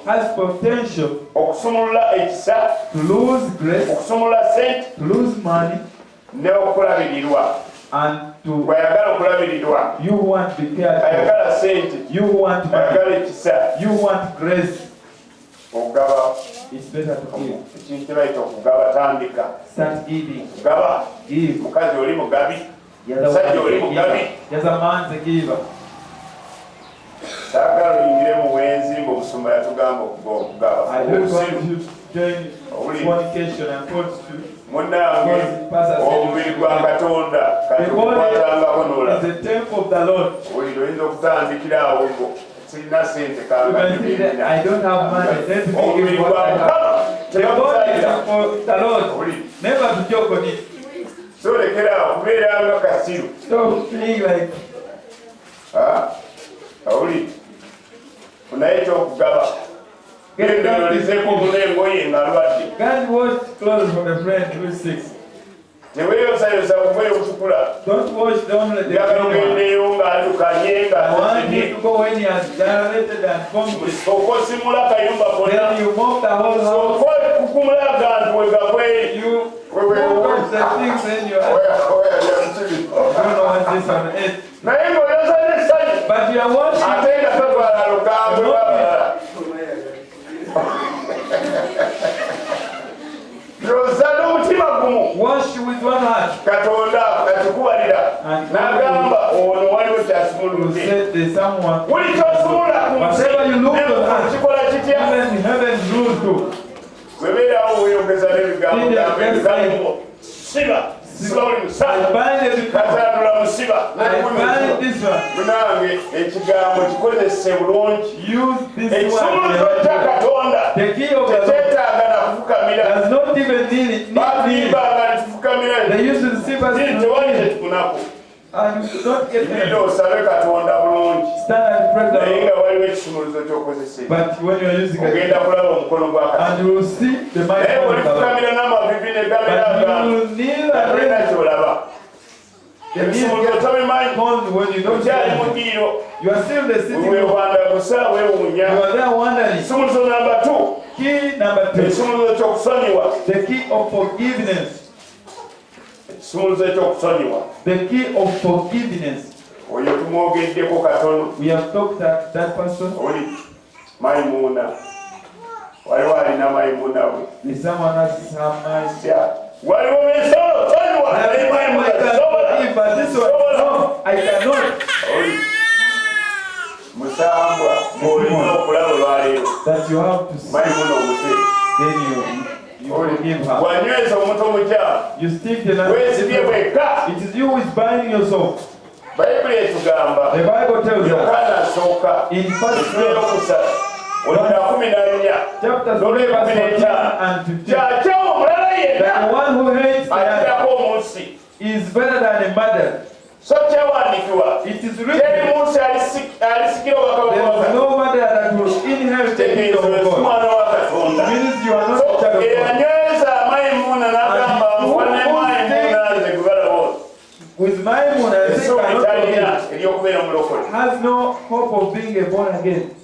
has potential okusumulula ekisa, to lose grace, okusumulula sente, to lose money, n'okulabirirwa. and to bw'ayagala okulabirirwa, you want to be cared ayagala sente, for, you want money, ayagala ekisa, you want grace, okugaba. it's better to give. Ekintu kye bayita okugaba, tandika. Start giving. Gaba. Give. Mukazi oli mugabi. You're the Musajja one oli to mugabi. give. There's a man's a giver. Saagala oyingire mu bwenzi ng'obusumba yatugamba okugaba. I don't want you to join fornication and prostitution. Munnange omubiri gwa Katonda kati gukwatangako n'olaba. It's the temple of the Lord. Oliro oyinza okutandikira awo ngo sirina sente You can see that I don't have money. Let me give you what I have. The body is for the Lord. Never to joke on it. So lekera kubeera nga kasiru. Stop being like. Awuli unaye kyokugaba. Genda olizeeko omulengoye nga alwadde. God washed clothes from a friend who is sick. Teweeyosayosa buve obutukula. Don't wash the only the Njagala ogendeyo ng'alukanye nga I want you to go when he has generated and formed it. okosimula kayumba konna. Then you mop the whole house. Kukumula agantu wegagwe. You wash the things in your house. You don't know what this on earth. Naye ng'oyoza n'essanyu. But you are washing. Ate nga totwala lugambo lwabalala. Yoza n'omutima gumu. Wash with one heart. Katonda atukubalira n'agamba ono waliwo You kyasumuludde. said there's someone. Buli kyosumula ku nsi Whatever you look at, kikola kitya? even heaven rules too. Webeerawo weeyongeza n'ebigambo byambo siba siba oli musajja katandula musiba munange ekigambo kikozese bulungi. Ekisumuluzo kya Katonda tekyetaaga na kufukamira. Babimbanga nitufukamira tewali tetufunako. Ibidde osabe Katonda bulungi naye nga waliwo ekisumuluzo ky'okozesebwa. Ogenda kulaba omukono gwa Katonda. Naye bw'olifukamira n'amavivi ne gamera agamba tolina ky'olaba. Ebisumuluzo tobimanyi. Okyali mu ddiiro. Weewandagusa weewuunya. Ekisumuluzo namba 2. Ekisumuluzo ky'okusonyiwa. Ekisumuluzo ky'okusonyiwa. The key of forgiveness. Oyo tumwogeddeko katono. We have talked that person. Oli Maimuna. Waliwo alina Maimuna we. Is someone else have my waliwo ensolo sonyiwa. But this one, no, I cannot. Oli musambwa olina okulaba olwaleero. That you have to see. Maimuna omuse. Then you forgive her. Wanyweza omuntu omukyala. You stick the knife. Weesibye bwekka. It is you who is binding yourself. Bayibuli etugamba. The Bible tells us Yokaana asooka. in 1 John Olulala 14. chapter 3 verse 14 and 15 kyakyawo omulala yenna. that the one who hates the other akirako omunsi. is better than a mother. So kyawandiikibwa. It is Teri written munsi alisikira obwakabaka there bwa is Katonda. no mother that will inherit the kingdom of God. Mwana wa Katonda. Means you are not a child of God. Eyanyweza Maimuna n'agamba mufane Maimuna nze gwe balaboola. With Maimuna, I think Essuubi I talina ery'okubeera omulokole. has no hope of being a born again.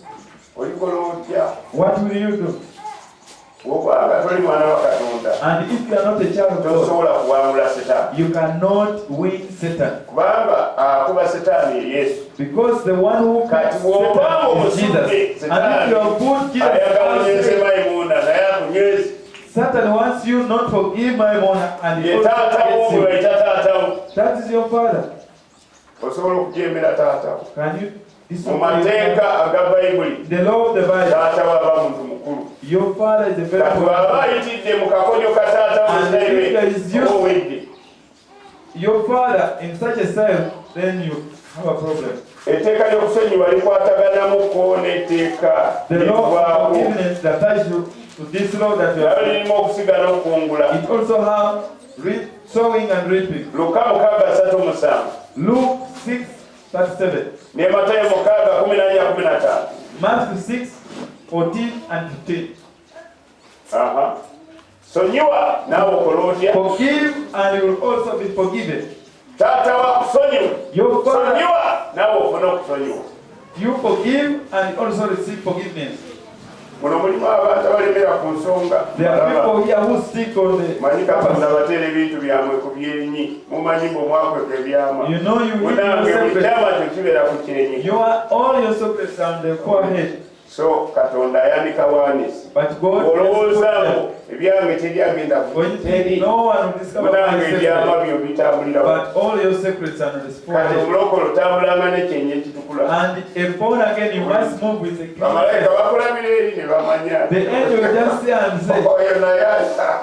Olikola otya? What will you do? Bw'okwanga toli mwana wa Katonda. And if you are not a child of God, Tosobola kuwangula Setaani. you cannot win Satan. Kubanga akuba Setaani ye Yesu. Because the one who Kati beats bw'obanga Satan is Jesus. And if you have put ayagala onyweze Jesus, Maimuna naye akunyweze. Satan wants you not to forgive Maimuna and he Ye also taatawo gets you. bayita taatawo. That is your father. Osobola okujeemera taatawo. Can you mu mateeka aga Bayibuli the law of the Bible. taata waba muntu mukulu. Your father is a very Kati bw'aba ayitidde mu kakodyo ka taata owedde. Your father in such a style, then you have a problem. Etteeka ly'okusonyiwa likwataganamuko n'etteeka law of forgiveness that ties you to this law that you have. Lirimu okusiga n'okungula. It also have sowing and reaping. Luka 6:37. Luke 6:37. Ne Matayo 6:14-15. Matthew 6:14 and 15. Sonyiwa nawe okola otya? Forgive and you will also be forgiven. Taata wa kusonyiwa. Sonyiwa nawe ofune okusonyiwa. You forgive and also receive forgiveness. Muno mulimu abantu abalemera ku nsonga. There are people here who stick on the. Manyi Katonda bateera ebintu byamwe ku byenyi. Mumanyi bw'omwakweka ebyama. You know you munange ekyama kyo kibeera ku kyenyi. You are all your secrets on the forehead. So Katonda yanika wanisi. But God olowoozaako ebyange teryagenda kuteri. No one will discover my secret. But all your secrets are on the forehead. Kati omulokole otambulanga n'ekyenyi ekitukula. And a born again you must move with the king. Bamalayika bakulabira eri ne bamanya. The angel will just say and say. Oyo naye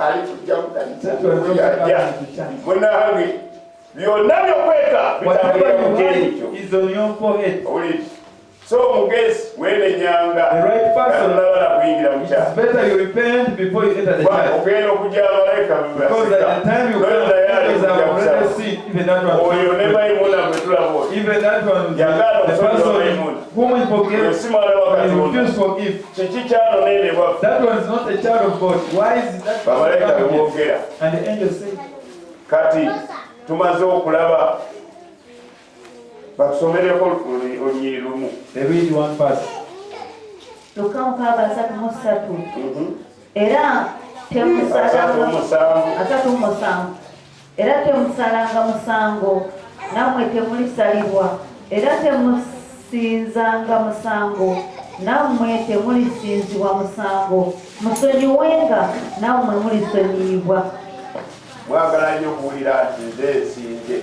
ali kujja mutanisa. Munange byonna byokweka bitambulira ku kyenyi kyo. Is on your forehead. So mugezi wenenyanga. The right person. It's better you repent before you enter the church. Ogenda okujja abalayika Because at the time you come, because I have already seen even that one. Oyo ne mayimuna bwe tulaba. Even that one. The person whom we forgive, we refuse to forgive. That one is not a child of God. Why is that person coming? And the angel said, Kati tumaze okulaba bakusomereko olunyiri lumu. They read one verse. Luka 6:3. Era temusalanga musango nammwe temulisalibwa era temusinzanga musango nammwe temulisinzibwa musango musonyiwenga nammwe mulisonyiyibwa. Mwagala nnyo okuwulira nti nze nsinze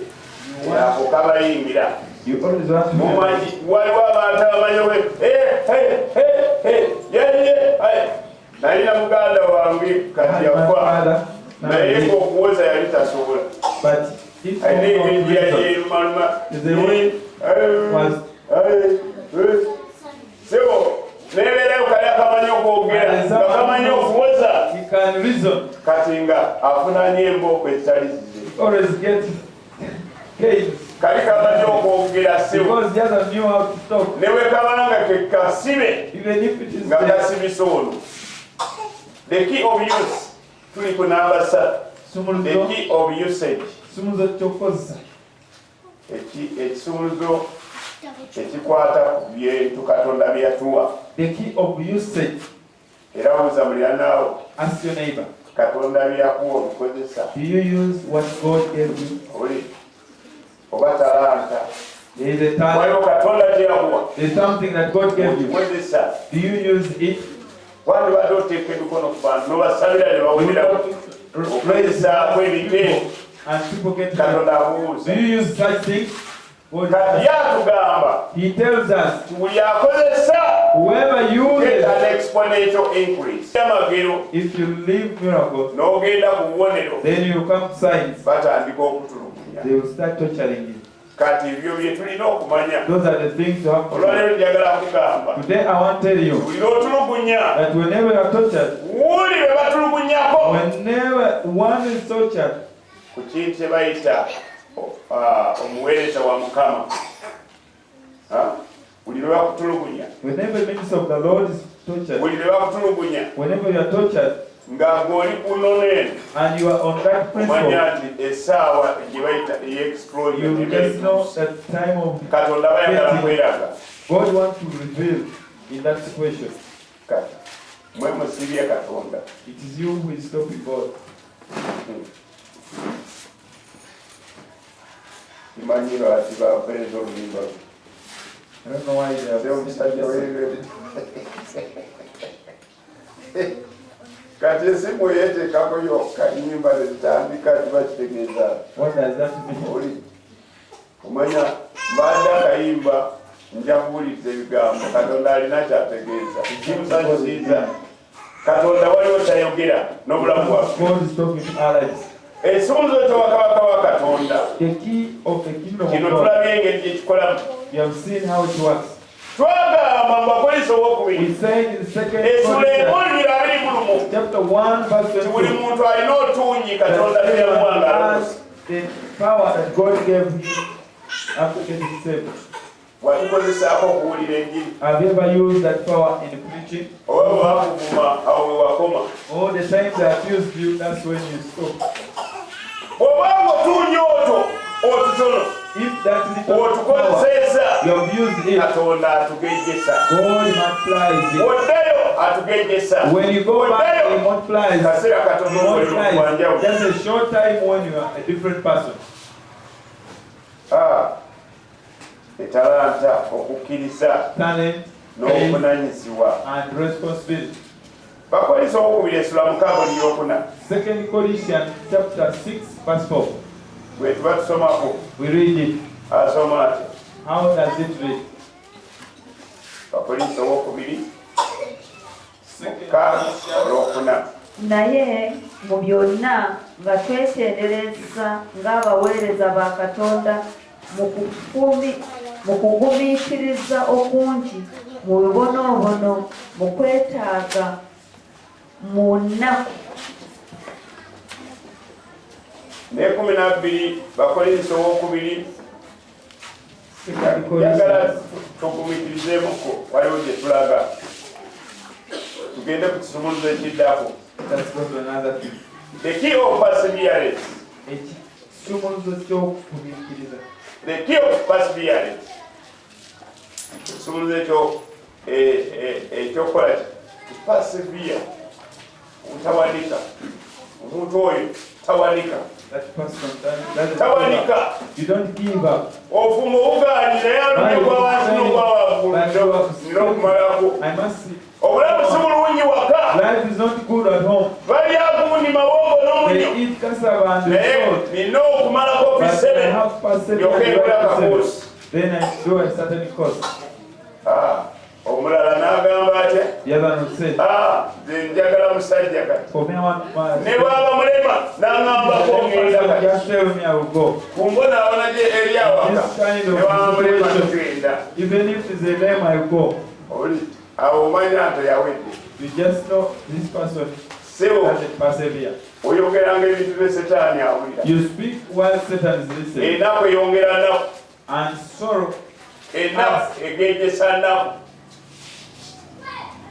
ako kabayimbira. Mumanyi waliwo abantu abamanyi nalina muganda wange kati yafa naye okuwoza yali tasobola alina enjira yerumaluma sebo nebeerayo kali akamanyi okwogera nga kamanyi okuwoza kati nga afunanye embooko ezitali zize kali kamanyi okwogera sebo newe kabanga kekasibe nga kasibisa ono. The key of use tuli ku number 3. The key of usage. Ekisumuluzo ekikwata ku bintu Katonda bye yatuwa. The key of usage. Era buuza muliraanaawo. Ask your neighbor. Katonda bye yakuwa obikozesa. Do you use what God gave you? Oli oba talanta. There is a talent. Katonda kye yakuwa. There is something that God gave you. Do you use it? Wali badde oteeka emikono ku bantu n'obasabira ne bawulira okugezaako ebite Katonda abuuza. Do you use such things? Kati yatugamba He tells us buli akozesa whoever uses an exponential increase. If you live miracle, n'ogenda ku bubonero then you come to signs. Batandika okutulugunya. They will start torturing you. Kati ebyo bye tulina okumanya. Those are the things you have to olwaleero njagala kugamba. Today I want to tell you buli lw'otulugunya that whenever you are tortured, wuli be batulugunyako, whenever one is tortured, ku kintu kye bayita omuweereza wa Mukama, buli lwe bakutulugunya, whenever the minister of the Lord is tortured, buli lwe bakutulugunya, whenever you are tortured, nga ng'oli ku nnono eno, and you are on that principle, omanya nti essaawa gye bayita ey'explosion, you just know that time of Katonda bayagala kweraga. God wants to reveal in that situation. Kati mwe musibye Katonda. It is you who is stopping God. Imanyi lwaki bapeereza oluyimba. I don't know why they are omusajja weereere. Kati esimu yeeteekako yokka ennyimba zitandika tibakitegeeza. What does that mean? Oli omanya mbadde akayimba njabuuliriza ebigambo Katonda alina kyategeeza kimusanyusiza Katonda waliwo kyayogera n'obulamu bwaffe ekisumuluzo ky'obwakabaka wa Katonda kino tulabye engeri gyekikolamu twagamba mu Bakolinso w'okubiri essula emunyira 21 buli muntu alina otuunyi Katonda teyamuwanga watukozesaako okuwulira enjiri Have you ever used that power in preaching? oba bwakuvuma awo we wakoma All the times I abused you, that's when you stop. obanga otuunyi otwo otutono If that little power, otukozesa you have used it, Katonda atugejjesa God multiplies it. oddayo atugejjesa When you go back, He multiplies. kaseera katono He oli multiplies. mukwanjawulo Just a short time when you are a different person. etalanta okukkiriza Talent, faith, n'obuvunanyizibwa and responsibility. Bakolinso owokubiri essula 6 2 Corinthians chapter 6, verse 4. bwe tuba tusomako We read it. asoma ati How does it read? Bakolinso owokubiri 6:4 naye mu byonna nga twetendereza ng'abaweereza ba Katonda mu kugumiikiriza okungi mu bibonoobono mu kwetaaga mu nnaku ne 12 Bakolinso owokubiri yagala tugumiikirizeemuko waliwo gye tulaga tugende ku kisumuluzo ekiddako Let's go to another thing. the key of perseverance the key of perseverance ekisumuluzo ekyo ekyokukola persevere tawanika omuntu oyo tawanika That person, that tawanika you don't give up. ofuma obugaanyi naye alumye gwa wansi n'ogwa waggulu n'okumalako I must see. obulamu si bulungi waka Life is not good at home. balya gundi mawongo They n'omunyo eat cassava and naye salt. nina okumalako But I bisebe have persevered yoka enkola right to kakoosi serve. Then I do a certain course. omulala n'agamba atya The other one said, nze njagala musajja kati for me, I want my. ne bwaba mulema n'aŋambako ngenda kati Just tell me I will go. kumbonaabona gye eri awaka ne bwaba mulema tugenda Even if it's a name, I will go. oli awo omanya nti yawedde You just know this person sebo doesn't persevere. oyogeranga ebintu bye setaani awulira You speak while Satan is listening. enaku eyongera naku And sorrow, enaku egejesa naku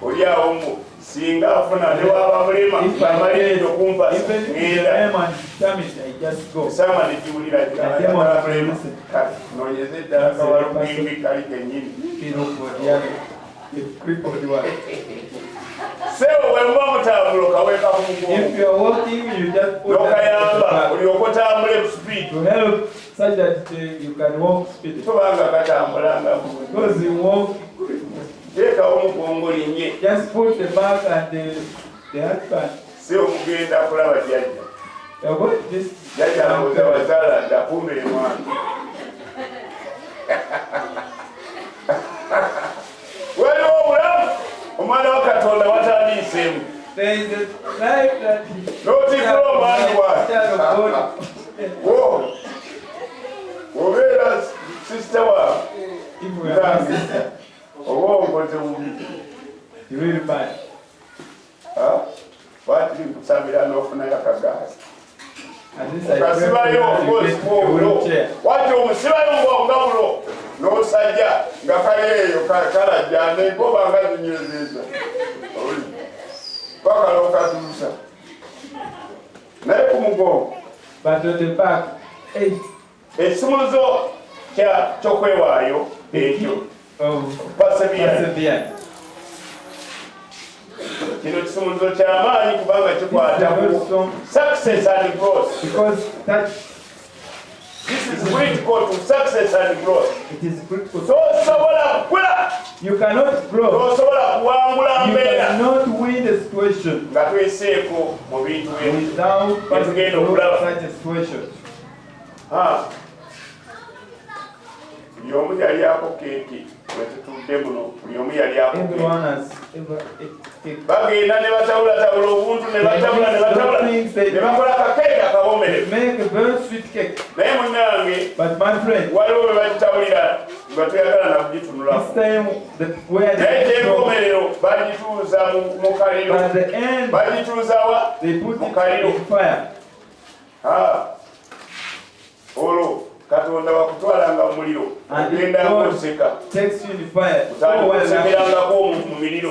oli awo mu singa afuna ne waba mulema if I amaliriza get, okumpa even if it's a ngenda name and damage, I just go. esama negiwulira Demons will listen. nonyeza eddala kawalo mwingi kali kennyini You know, for the other, you crippled one. sewo wemuba mutambula okaweeka ku If mugongo you are walking, you just put that n'okayamba back olyoka otambule ku speed to help such that you can walk speedily. tobanga katambulanga bulungi Because you walk, teekawo mugongo linye just put the back and the husband. si omugenda kulaba jjajja You are going to this. jjajja alowooza bazaala dda kumbe emwana waliwo obulamu omwana wa Katonda watandiiseemu There is a life that n'otikula omwami wa wo obeera sisita waawe if we are sister, oba onkoze bubi you will buy. watiri nkusabira n'ofunayo akagaasi At least I pray for okasibayo you that you ngozi get a bwobwo wheelchair. wati omusibayo ngabulo n'osajja nga kaleeyo kalajja nengoba nga zinyezeeza paka lokatuusa naye ku mugongo But on the back, hey, ekisumuluzo ky'okwewaayo ekyo perseverance persevere. kino kisumuluzo ky'amaanyi kubanga kikwata ku success and growth. Because that This is critical to success and growth. it is critical. Tosobola kukula, You cannot grow. tosobola kuwangula You mbeera cannot win the situation nga tweseeko mu bintu bye. without passing through such a situation. Buli omu yalyako keeki Everyone has ever bagenda ne batabula obuntu ne batabula make a very sweet cake. naye munnange But my friend, waliwo bwe bagitabulira nga tuyagala nakugitunulako this time where naye they gyenkomerero bagituuza mu kaliro at the end bagituuza wa they put mu it kaliro in fire. olwo katonda wakutwalanga mu muliro ogenda ng'oseka Takes you in the fire. osekerangako mu miriro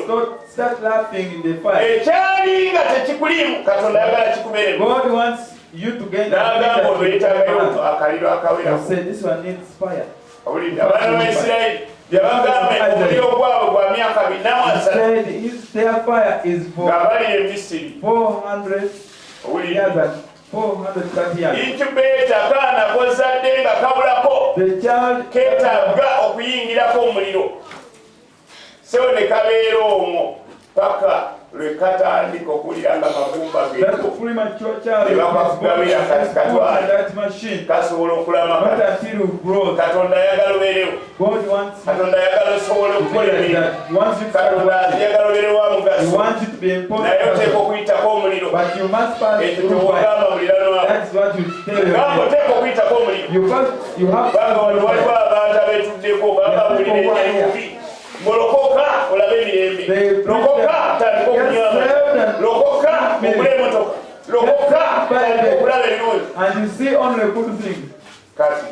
Start laughing in the fire. ekyali nga tekikuliimu katonda ayagala kikubeeremu God wants you to get n'agamba olwo yeetagayo akaliro akaweraku say this one needs fire. owulidde abaana ba Isirayiri yabagambe omuliro gwabwe gwa myaka 430 Said their fire is for nga bali e Misiri 400 owulidde years and 430 years. incubator kaana kozadde nga kabulako The child keetaaga okuyingirako omuliro sewo ne kabeera omwo paka lwe katandika okuwulira nga magumba that geeko premature child Ne is bakakugabira kati born katwale. in that machine. kasobola okulama Not kati until you grow. katonda ayagala obeerewo God wants you katonda ayagala osobole to okukola be like emirimu that. He wants you to start katonda working. ayagala obeere wa He mugaso wants you to be important naye oteeka person. okuyitako omuliro But you must pass ekyo through fire. tewogamba muliraanwa That's what you tell gamba your oteeka okuyitako omuliro You have banga wano waliwo abantu abeetuddeko babawulira ennyubi ngolokoka olabe emirembe lokoka tandika okunyama lokoka ogula emotoka lokoka tandika okulaba ebirungi and you see only good things. kati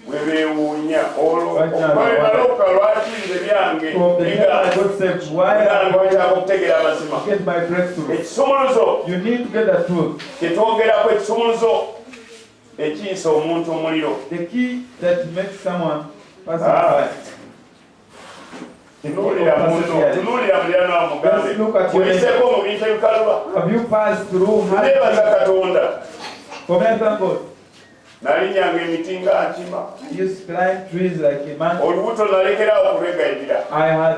webeewuunya olwo okubalaloka lwaki nze byange From the heaven I got saved. Why bigange wetaaga okutegeera amazima I get my breakthrough? ekisumuluzo You need to get the truth. kyetwogerako ekisumuluzo ekiyisa omuntu omuliro The key that makes someone pass Ah. the fire. tunuulira muno tunuulira muliraano amugambe Let's look at your mubiseeko mu bintu ebikaluba Have you passed through hard neebaza things? katonda For me, I thank God. nalinyanga emiti nga nkima I used to climb trees like a man. olubuto nalekerawo okubegayirira I had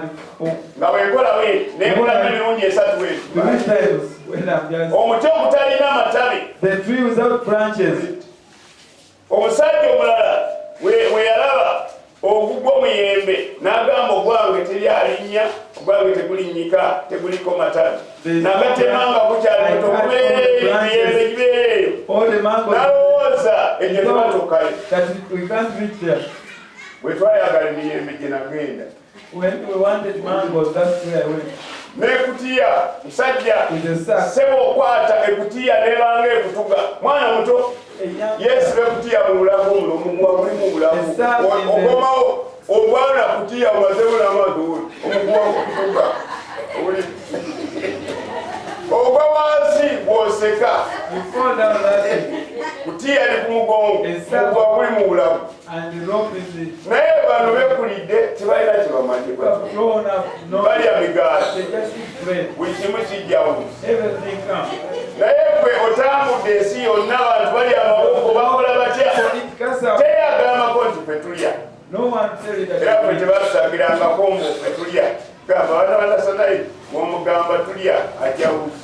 nga bwekola bwe nekolamu emirundi esatu three bwe times when I'm just omuti ogutalina amatabi the tree without branches. omusajja omulala we yalaba ogugwa omuyembe n'agamba ogwange teryalinnya ogwange tegulinnyika teguliko matabi nagatemanga kukyali muto emiyembe gibeereeyo All the mangoes nalowooza ekyo tebatuukayo that we can't reach there. bwe twayagala emiyembe gye nagenda When we wanted mangoes, that's where I went. n'ekutiya musajja With a sack. sebo okwata ekutiya nebanga ekutuga mwana muto A young yeesiba ekutiya mu bulago muno omuguwa gulimu bulago Exactly. okomawo obwana kutiya mazebulamaduuli omuguwa kutuga ogwa wansi bw'oseka You fall down that way, kutiya ni ku mugongo Exactly. omuguwa guli mu bulago and the rope is naye bano bekulidde tebalina kyebamanyi thrown up. No, balya migaati they just eat bread. buli kimu kijjawo Everything comes. naye gwe otambudde ensi yonna abantu bali amaboko bakola batya So it comes out. teyagamako nti ffe tulya No one tell you era ffe that. tebasagirangako mbu ffe tulya gamba bana banasanayi womugamba tulya ajjawuzi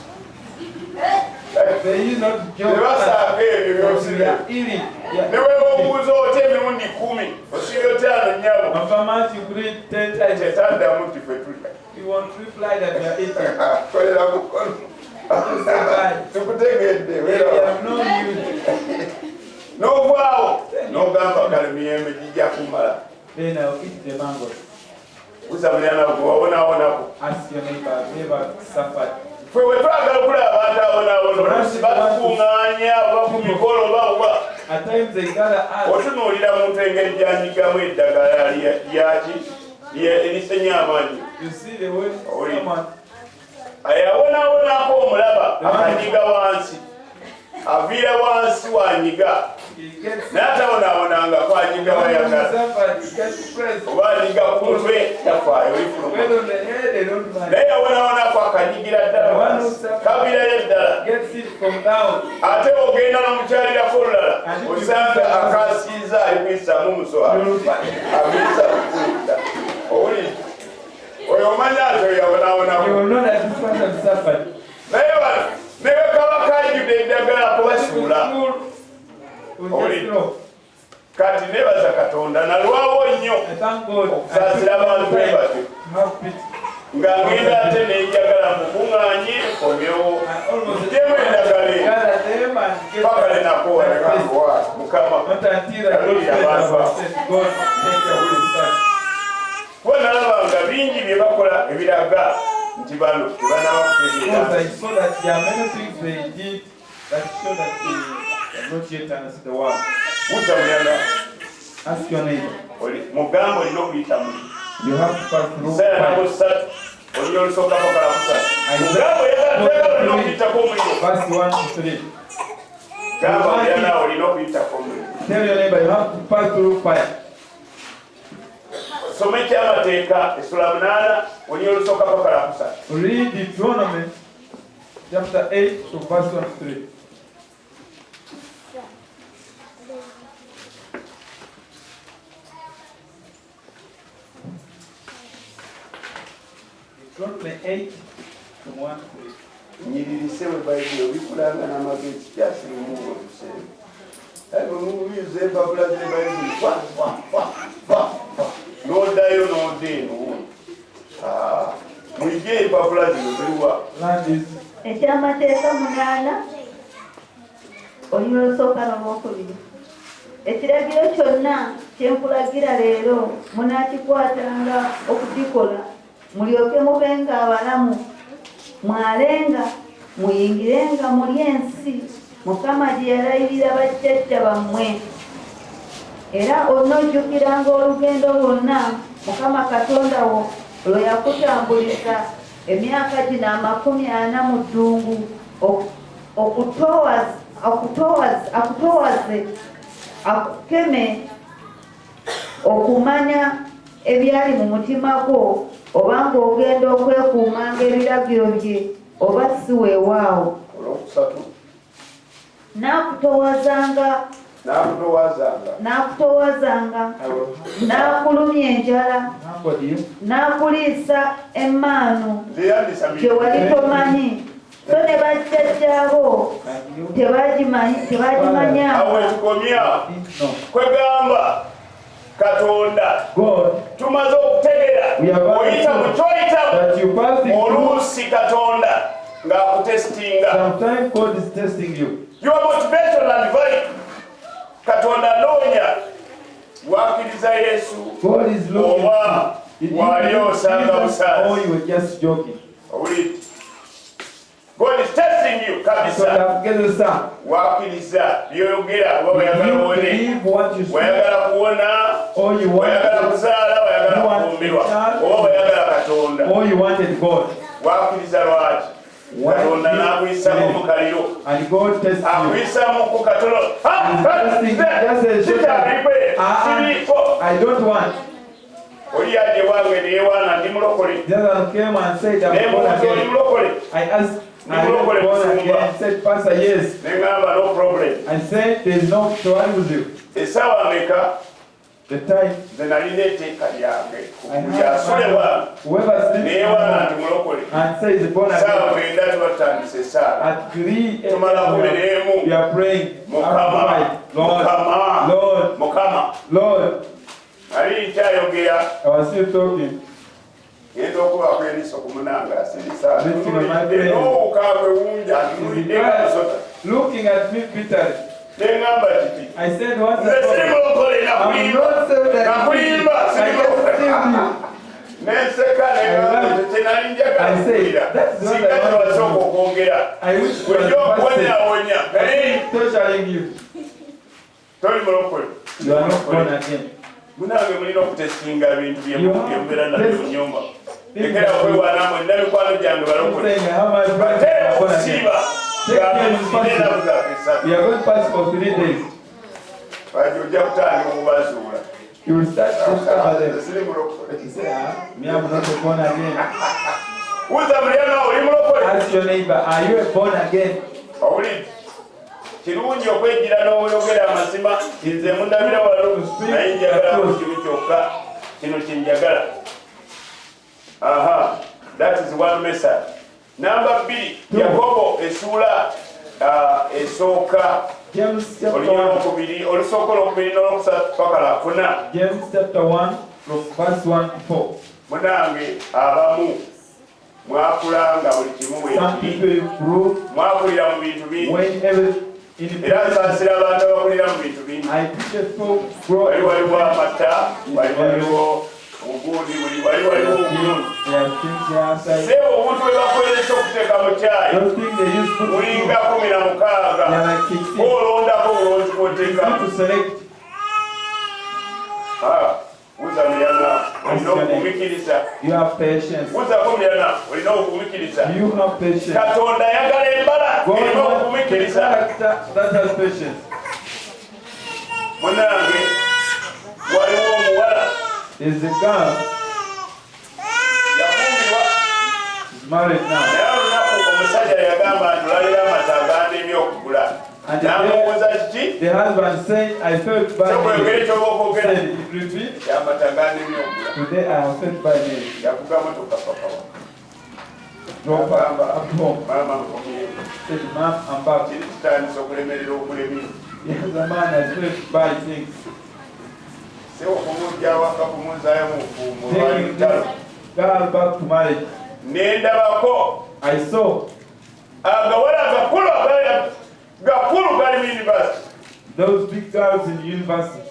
They use not to joke. tebasaako ebyo We byosire are eating. Yeah. ne weewobuuza otya emirundi 10 osibye otyano nyabo Of a month you could eat 10 times. tetaddamu nti ffe tulya You won't reply that you are eating. kolera mukono tukutegedde They have known you. n'ovaawo n'ogamba kale miyembe gijja kumala Then I'll eat the mangoes. buzamulyanago wabonawonako Ask your neighbor, have you ever suffered? fwe wetwagala okulaba abantu abonaabona batukuŋŋaanya oba ku mikolo bawa At times they gather us. otunuulira muntu engeri gyanyigamu eddagala lyaki erisenya amaanyi You see the way Oi. someone ayabonabonako omulaba akanyiga wansi aviira wansi wanyiga he gets naye atabonaabonangako anyiga wayagala suffered, he gets pressed. oba anyiga ku mutwe tafaayo olifuluma When on the head they don't mind. naye yabonabonako akanyigira ddala wansi kaviirayo ddala Gets it from down. ate ogenda nomukyalirako olulala osanga akasiiza ali kwisamu muswala You will find abisa kukutta owuli oyo omanya ati oyo you yabonabonako will know that this person suffered. naye bano ne bwe kaba kajjudde eddagala kubasuula We just know. kati nebaza Katonda nalwawo nnyo okusaasira abantu bebati nga ngenda ate nenjagala mukuŋŋaanye komyewo njemu endagala paka lenakowa nekangowa Mukama alulira abantu kuba nalabanga bingi bye bakola ebiraga nti bano tebanaba kutegeera mutamuyana mugamba olina okuyita muli Isaya namusatu olina olusookamu kalamusatu mugamba oyagala olina okuyitako omuliro gamba oyana olina okuyitako omuliro some ekyamateeka essula 8 olina olusookamu kalamusatu. Read Deuteronomy chapter 8 to verse 23. Deuteronomy 8 to 1 to 3. Nyiririse we Bayibuli obikulanga n'amagezi kyasirimu obuseera. Ayo nubize empapula ze Bayibuli n'oddayo n'odeeno. Mwijje empapula zino ziwa. Ekyamateeka 8 olina olusooka n'olwokubiri. Ekiragiro kyonna kyenkulagira leero munaakikwatanga okugikola mulyoke mubenga abalamu mwalenga muyingirenga muli ensi Mukama gye yalayirira bajjajja bammwe era onojjukiranga olugendo lwonna Mukama Katonda wo lwe yakutambuliza emyaka gino 40 mu ddungu akutowaze akukeme okumanya ebyali mu mutima gwo obanga ogenda okwekuumanga ebiragiro bye oba si weewaawo. N'akutowazanga n'akulumya enjala n'akuliisa emmaanu gye wali tomanyi so ne bajjajjaabo tebagimanyaawo. Kwegamba Katonda tumaze okutegeera oyita mu kyoyitamu oluusi Katonda ng'akutesitinga. Your motivation and value. Katonda noonya wakkiriza Yesu oba wali osanga busaasi. God is testing you kabisa. Wakkiriza by'oyogera oba oyagala uwone, oyagala kuwona, oyagala kuzaala, oyagala kufumbirwa oba oyagala Katonda. Wakkiriza lwaki Katonda n'akuyisaamu mu kaliro akuyisaamu ku katono kitaalikwe kiriiko oli yadde wange neyewaana ndi mulokole nemuuza oli mulokole nimulokole musumba neŋŋamba no problem. Essaawa meka nze nalina etteeka lyange okuyasulebwa neyewaana ndi mulokole saawa mwenda tubatandisa esaala tumala 11 Mukama ali nkyayogera genda okubaako eriiso ku munanga sirisaan'obukambwe bungi antunuliddekasota neŋŋamba kiti nze siri mulokole nakulimba nenseka neŋŋamba kyenali njagala kuwulira singa tebasooka okwongera bulijjo okuwonyawonya toli mulokole munange mulina okutesitinga bintu byembeera nabyo mu nyumba. Lekera okwewaana mwenna mikwano gyange balokole bate okusiiba ng'amusinenaku zaffe 3 baje ojja kutandika okubazuula. Siri mulokole. Buuza mulyango oli mulokole. Owulidde kirungi okwejjira n'oyogera amazima nze mundabira walo naye njagala mu kimu kyokka kino kyenjagala. That is one message. Number 2 Yakobo essula esooka olukubiri olusooka olwokubiri n'olwokusatu paka lwakuna. James chapter 1 from verse 1 to 4. Munange abamu mwakulanga buli kimu bwekiri mwakulira mu bintu bingi era nsaasira abantu abakulira mu bintu bingi. Wali waliwo amata, wali waliwo obugundi, wali waliwo obulungi. Seebo obuntu bwe bakozesa okuteeka mu caayi bulinga 16 olondako bulungi bw'oteekamu. Buza muyana olina okugumikiriza. Buza muyana olina okugumikiriza. Katonda ayagala embala erina okugumikiriza. Munange waliwo omuwala yafumbirwa naye olunaku omusajja yagamba nti olalira amata aganda ebyokugula. Namubuuza kiki? Sokwegere kyoba okwogera amata aganda ebyokugula. Yavuga motoka pakawa maama nkomyewo kiri kitandisa okulemerera okulemi. Sewo kumujja waka kumuzaayo mu nfuumu olwalutalo. Nendabako agawala gakulu gali mu university. Those big girls in university.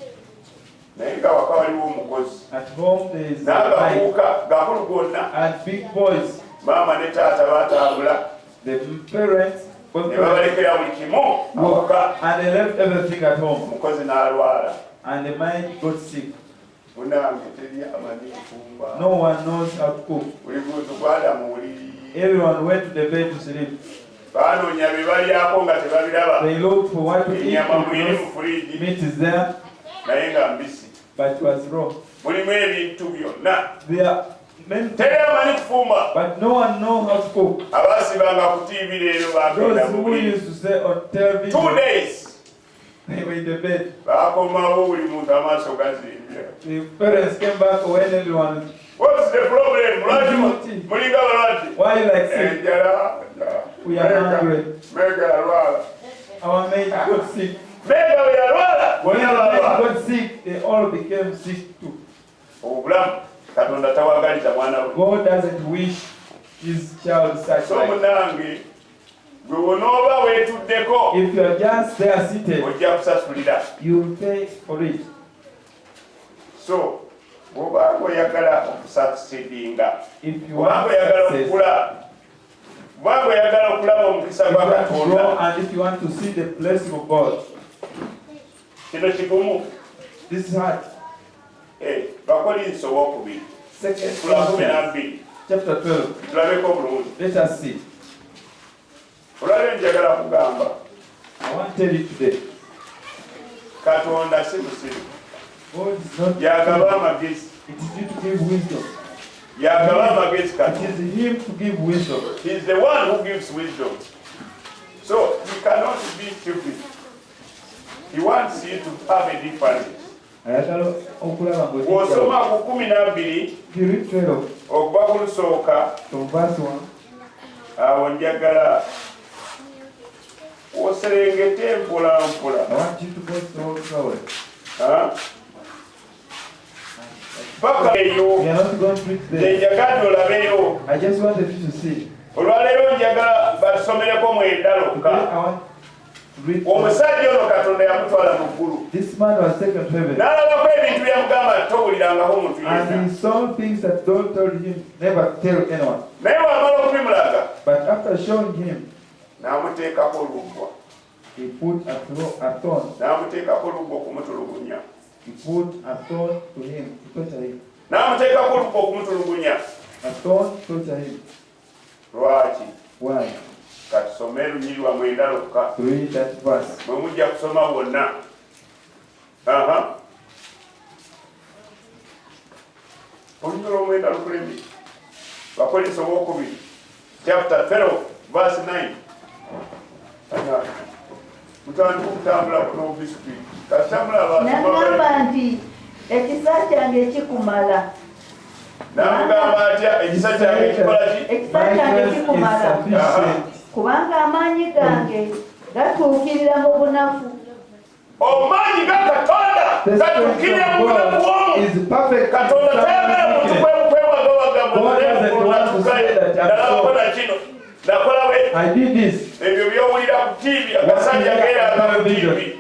Naye nga waka waliwo omukozi at home there is n'agabuuka gakulu gonna. And big boys. Maama ne taata baatambula. The parents ne babalekera buli kimu awaka. And they left everything at home. Omukozi n'alwala. And the man got sick. Munange teri amanyi kufumba. No one knows how to cook. Buli muntu gwada mu buliri. Everyone went to the bed to sleep. Baanoonya bye balyako nga tebabiraba. They looked for what to eat. Ennyama mweri mu fridge. Meat is there. Naye nga mbisi. But it was raw. Mulimu ebintu byonna. Teri amanyi kufumba. But no one knows how to cook. Abaasibanga ku TV leero bagenda mu buliri. Those who used to say on television. 2 days. They were in the bed. Baakomawo buli muntu amaaso gazimbye. The parents came back when everyone. What's the problem? Mulinga balwadde. Why you like sick? We are hungry. Mega alwala. Our mate got sick. Mega alwala. When our mate got sick, they all became sick too. Obulamu Katonda tawagaliza mwana we. God doesn't wish his child such life. So munange gwe onooba weetuddeko. If you are just there seated, ojja kusasulira. You will pay for it. So bw'oba oyagala okusasidinga, obanga oyagala okulaba omukisa gwa Katonda, and if you want to see the blessing of God, kino kigumu. This is hard. Bakolinso w'okubiri. 2 Corinthians chapter 12. Tulabeko bulungi. Let us see. Olwaleero njagala kugamba. I want to tell you today. Katonda si musiru. God is not. Yagaba amagezi. It is you to give wisdom. Yagaba amagezi Katonda. It is him to give wisdom. He is the one who gives wisdom. So you cannot be stupid. He wants you to have a difference. Bw'osoma ku 12 okuva ku lusooka awo njagala oserengete mpola mpola. Paka eyo njagadde olabeyo. Olwaleero njagala basomereko mwenda lokka. Omusajja ono Katonda yamutwala mu ggulu. N'alabako ebintu byamugamba towulirangaho omuntu yenna. And he saw things that God told him never tell anyone. Naye bw'amala okubimulaga, but after showing him, n'amuteekako oluggwa. He put a thorn. N'amuteekako oluggwa okumutulugunya. He put a thorn to him to torture him. N'amuteekako oluggwa okumutulugunya. A thorn to torture him. Lwaki? Why? Katusome lunyirwa mwenda lokka. Read that verse. Mwe mujja kusoma wonna. Olunyirwa mwenda lukulemi. Bakolinso w'okubiri. Chapter 12 verse 9. Mutandika okutambula kuno biskuit. Kasitambula abantu. N'agamba nti ekisa kyange kikumala. N'amugamba atya ekisa kyange kikola ki? Ekisa kyange kikumala. Kubanga amaanyi gange gatuukirira mu bunafu. Omanyi ga Katonda gatuukirira mu bunafu bw'omuntu. Katonda tayagala muntu kwewagawaga nalabona kino nakola bwe ebyo byowulira ku TV agasajja geeraga mu TV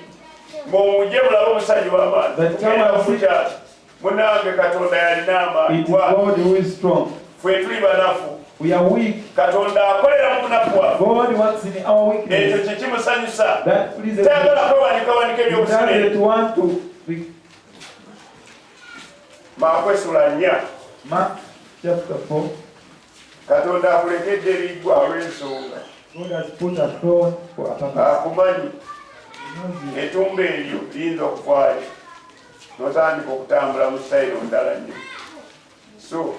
ng'omujje mulaba omusajja w'amaanyi munange Katonda yalina amaanyi ffe tuli banafu. We are weak. Katonda akolera mu bunafu bwaffe. God works in our weakness. Ekyo kye kimusanyusa. That pleases him. Tayagala kwewanikawanika ebyobusire. He doesn't want to. Marko essula 4. Mark chapter 4. Katonda akulekedde eriggwa olw'ensonga. God has put a throne for a purpose. Akumanyi etumba eryo liyinza okufaayo n'otandika okutambula mu sayiro ndala nnyo. So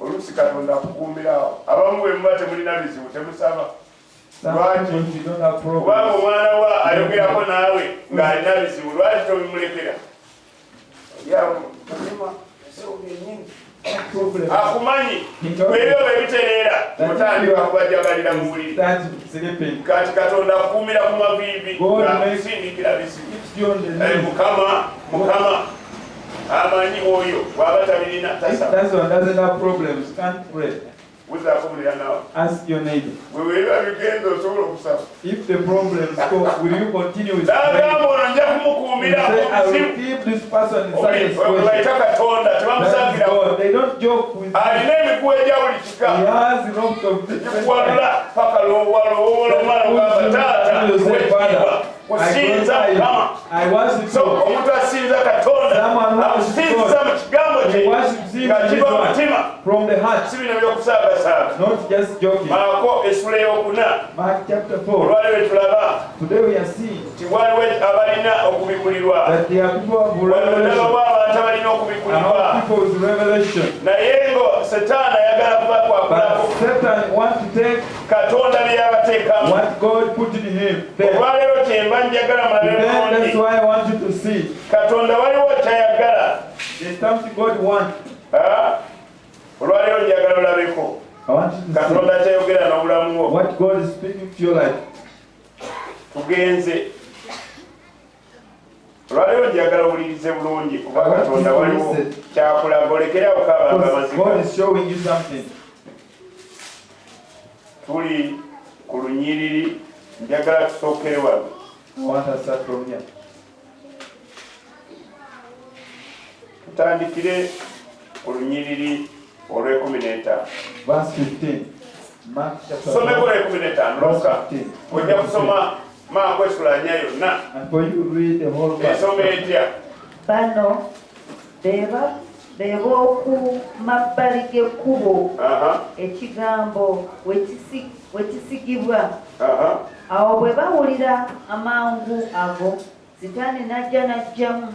oluusi Katonda akukuumirawo. Abamu bwe muba temulina bizibu temusaba. Lwaki? Kubanga omwana wa ayogerako naawe ng'alina bizibu lwaki tobimulekera? Akumanyi ebyo bebitereera mutandika kubajagalira mu buliri. Kati Katonda akukuumira ku maviivi ng'akusindikira bizibu. Mukama amanyi oyo bw'aba tabirina tasaba. That one doesn't have problems, can't pray. Ask your neighbor. If the problems go, will you continue with praying? Say, I will keep this person in such a situation. That's God. They don't joke with him. He has lots of different I worship from the heart, not just joking. Mark chapter 4. Today we are seeing that there are people of revelation and all people with revelation. But Satan wants to take what God put in him there. Then that's why I want you to see. There's something God wants. I want you to see what God is speaking to your life. God is showing you something. I want to start from here. Tutandikire olunyiriri olw'ekumi-n'etaano. Verse 15. Mark chapter 4. Someko olw'ekumi-n'etaano. Luka. Ojja kusoma Marko essula 4 yonna. And for you to read the whole verse. Esoma etya? Bano b'oku mabbali g'ekkubo ekigambo we kisigibwa. Awo bwe bawulira amangu ago, Sitaani n'ajja n'aggyamu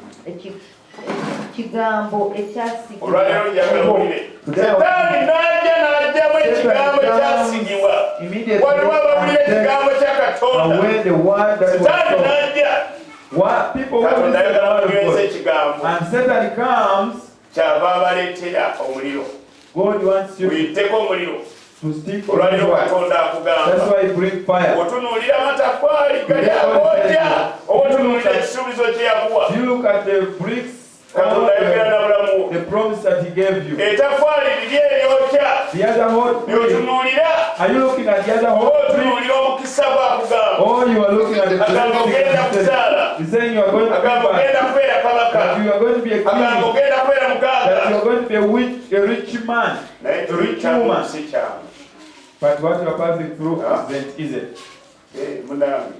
ekigambo ekyasigibwa. Olwaleero njagala owulire. Sitaani n'ajja n'aggyamu ekigambo ekyasigibwa. Waliwo abawulira ekigambo kya Katonda. Sitaani n'ajja. Katonda ayagala bamugenza ekigambo. And Satan comes. Kyava abaleetera omuliro. God wants you Muyitteko omuliro. to stick on Olwaleero his word. Katonda akugamba. That's why he brings fire. Otunuulira amataffaali gali agootya otunuulira ekisuubizo kye yakuwa. You look at the bricks, Katonda ayogera na bulamu. the promise that he gave you. Etaffaali liri eryokya. The other hot tree. Otunuulira. Are you looking at the other hot tree? Otunuulira omukisa gw'akugamba. Or you are looking at the Agamba ogenda kuzaala. He's saying you are going to be Agamba ogenda back. kubeera kabaka. That you are going to be a Agamba king. ogenda kubeera mugagga. That you are going to be a rich man. Naye A rich woman. si kyangu. But what you are passing through isn't easy. Munange.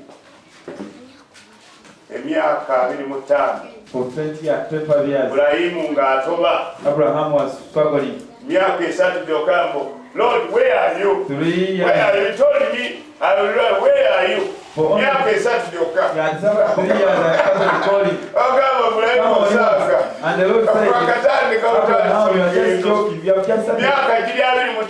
Emyaka 25. For 25 years, Ibulayimu ng'atoba. Abraham was struggling. Myaka 3 gyokkambo. Lord, where are you? 3 Where are years. you? You told me, I will learn. Where are you? Myaka 3 gyokka. He had served 3 years and started calling. Ogamba Ibulayimu osanga. And the Lord said, Akatandika Abraham, you are just otandika. joking. You have just started. Myaka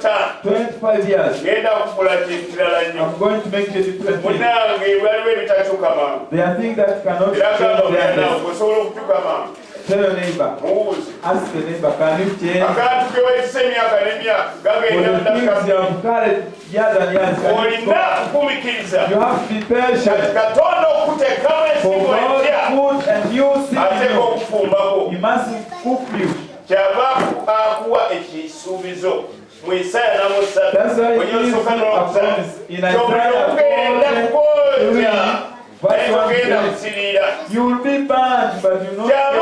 25. 25 years. Ngenda kukula kintu kirala nnyo. I'm going to make you a different thing. Munange waliwo ebitakyuka mangu. There are things that cannot Era change gamba their nawe days. osobola okukyuka mangu. Tell your neighbor. Ask the neighbor, can you change? For the things you have carried years and years. You have to be patient. For God put a new seed in you. He must cook you. That's why he gives you a promise in Isaiah 4:3. You will be bad, but you know that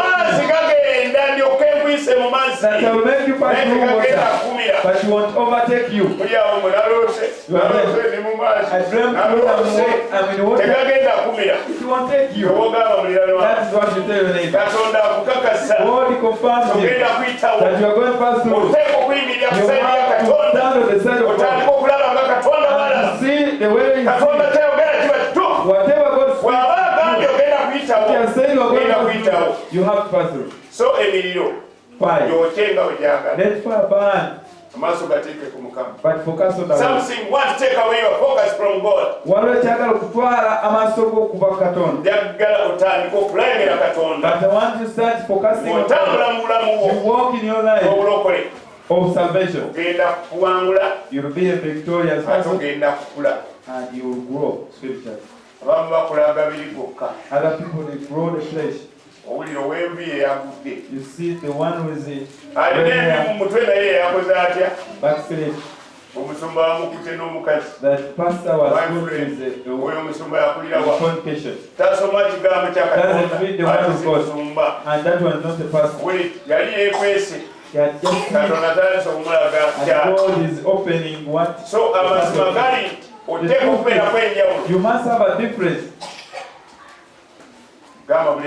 I will make you pass through water, but you won't overtake you. I dreamt I'm in water. It won't take you. That is what you tell your neighbor. God confirms you that you are going to pass through. You have to stand on the side of God and see the way you see. Whatever God speaks, you are saying you are going to pass through. You have to pass through. So Emilio, Fire. Let fire burn. But focus on the Lord. Something want to take away your focus from God. But I want to start focusing on God. You walk in your life of salvation. You will be a victorious person and you will grow spiritually. Other people, they grow the flesh. You see the one who is in backslid. That pastor was good with the fornication. Doesn't read the word of God. And that was not the pastor. He had just seen and God is opening what. So you must have a difference. Tell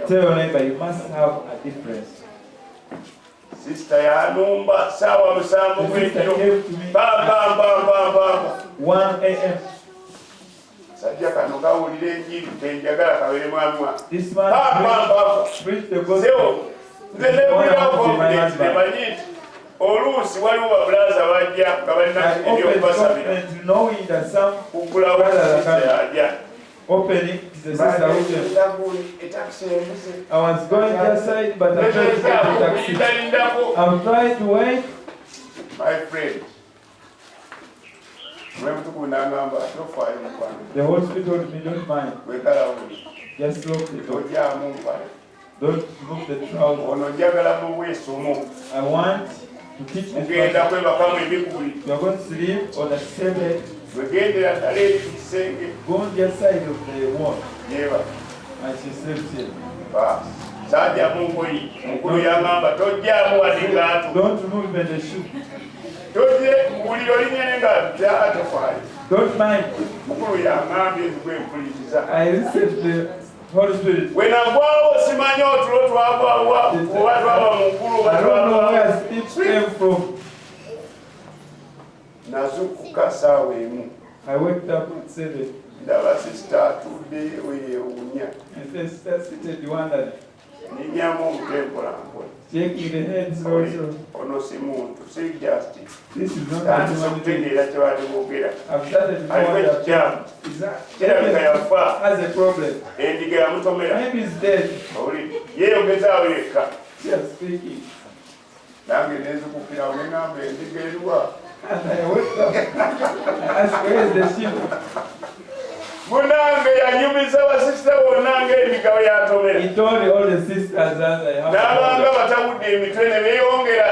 your neighbor, you must have a difference. Sister yanumba sawa musambu kwekiro 1 a.m. Sajja kano kawulira enjiri tenjagala kabere mwami wa This man preached the gospel. Nze nebulirawo nemanyi oluusi waliwo babulaza bajja nga balina ebyokubasabira kugulawo yajja opening the sister who I was going just side, but I tried to get the taxi. I'm trying to wait. My friend, the hospital told me, don't mind. Just lock the door. Don't move the trouser. I want to teach this person. You are going to sleep on the same bed. Go on the side of the wall. And she sleeps here. Don't remove even the shoe. Don't mind. I received the Holy Spirit. When I go, I don't know where it came from. I waked up at 7. Ndaba sister today weyewunya. And the sister seated wondering. Ninyamu omutempula mpola. Shaking the heads also. Ono si muntu, si justice. This is not anyone kutegeera kyebali boogera. I've started to know that kirabika yafa. Has a problem. Endiga yamutomera. Maybe he's dead. Yeeyongezaawo yekka. Just speaking. Nange nenzikukira olengamba endiga eriwa. And I waked up. I asked, where is the sheep? Munange yanyumiza abasisita bonna ng'endiga bwe yatomera. He told all the sisters as I have. N'abanga batawudde emitwe ne beeyongera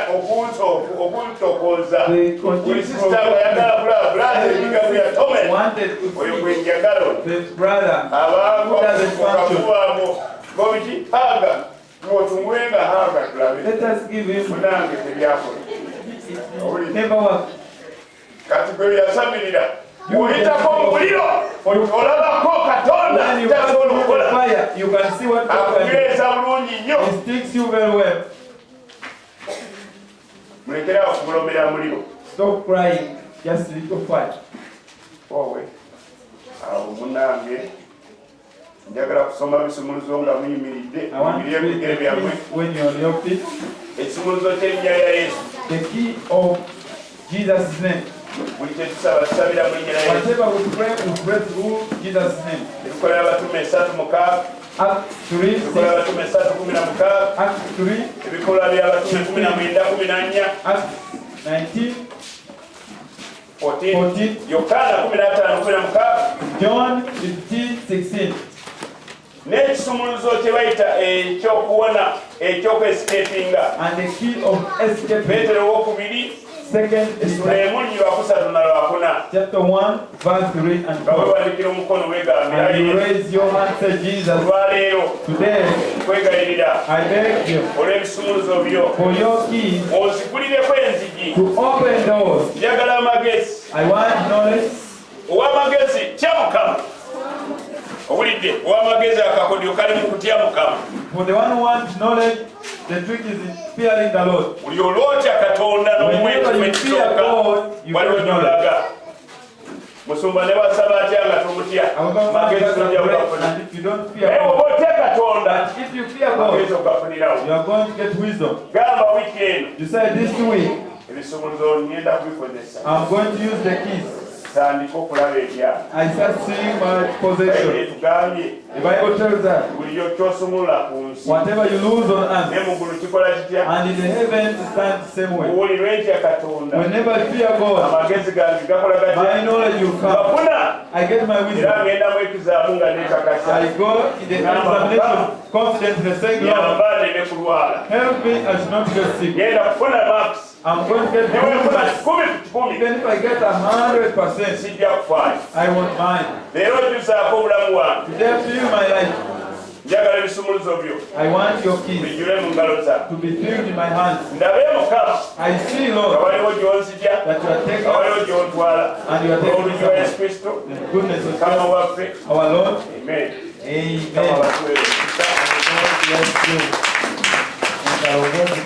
okuntokoza. Buli sisita bw'ayagala bulaza endiga bwe yatomera. Oyo gwe njagala. Abantu okakubaamu ng'obiki haga ng'otumuwenga haga tulabe. Let us give him. Munange tebyakola. Never work. Kati gwe yasamirira. Uyitako omuliro olabako Katonda tasobola okukola. You can see what akubeeza bulungi nnyo. He sticks you very well. Mulekera okumulomera muliro. Stop crying. Just a little fight. Owe awo munange njagala kusoma bisumuluzo nga muyimiridde ebigere byammwe. When you're on your feet. Ekisumuluzo ky'erinnya lya Yesu. The key of Jesus' name. Buli kye tusaba tusabira mu linnya lya Yesu. Whatever we pray through Jesus' name. Ebikola by'abatume 3:6. Acts 3, 6. Acts 3. Acts 19. 14. John 15, 16. N'ekisumuluzo kye bayita ekyokuwona ekyokwescapinga And the key of escape. Petero wokubiri Second essula emu nnyo lwakusatu na lwakuna chapter 1, verse 3 and nga 4. weewandikira omukono weegambira And you raise your hand, say Jesus. olwaleero Today, kwegayirira I beg you olw'ebisumuluzo byo for your keys ozigulireko enzigi. to open doors. Njagala amagezi. I want knowledge. Ow'amagezi tya Mukama. Owulidde ow'amagezi akakodyo kali mu kutya Mukama. For the one who wants knowledge, the trick is in fearing the Lord. Buli olwotya Katonda Whenever you fear God, you waliwo get knowledge. gy'olaga. Musumba ne basaba atya nga tomutya magezi tojja okafuna. And if you don't Naye fear God, bw'oba otya Katonda if you fear magezi God, ogafunirawo. you are going to get wisdom. Gamba wiiki eno You say this week, ebisumuluzo ngenda kubikozesa. I'm going to use the keys. Tandika okulaba ebyalo. I start seeing my possession. Tugambye The Bible tells that buli ky'osumulula ku nsi whatever you lose on ne earth, mu ggulu kikola kitya? and in the heaven it stands the same way. Buwulirwe ntya Katonda. Whenever I fear God, Amagezi gange gakola my gatya? knowledge will come. Gafuna. I get my Era wisdom. ngenda mu ekizaamu nga neekakasa. I go in the examination confidently saying, Lord, Nyamba ndeme kulwala. help me I should not get sick. Ngenda kufuna marks. I'm going to get Ne bwe nfuna good. 10 Even if I get 100%, sijja kufaayo. I won't mind. Leero ojjuzaako obulamu bwange. Today fill my life. Njagala ebisumuluzo byo I want your keys bijjule mu ngalo zange. to be filled in my hands. Ndabe Mukama I see, nga Lord, waliwo gy'onzija, that you are nga taking waliwo gy'ontwala. and you are taking Olujjo us Yesu Kristo, the goodness of Mukama God, waffe. our Lord. Amen. Amen. Mukama batuweereze. God bless you. And I will go to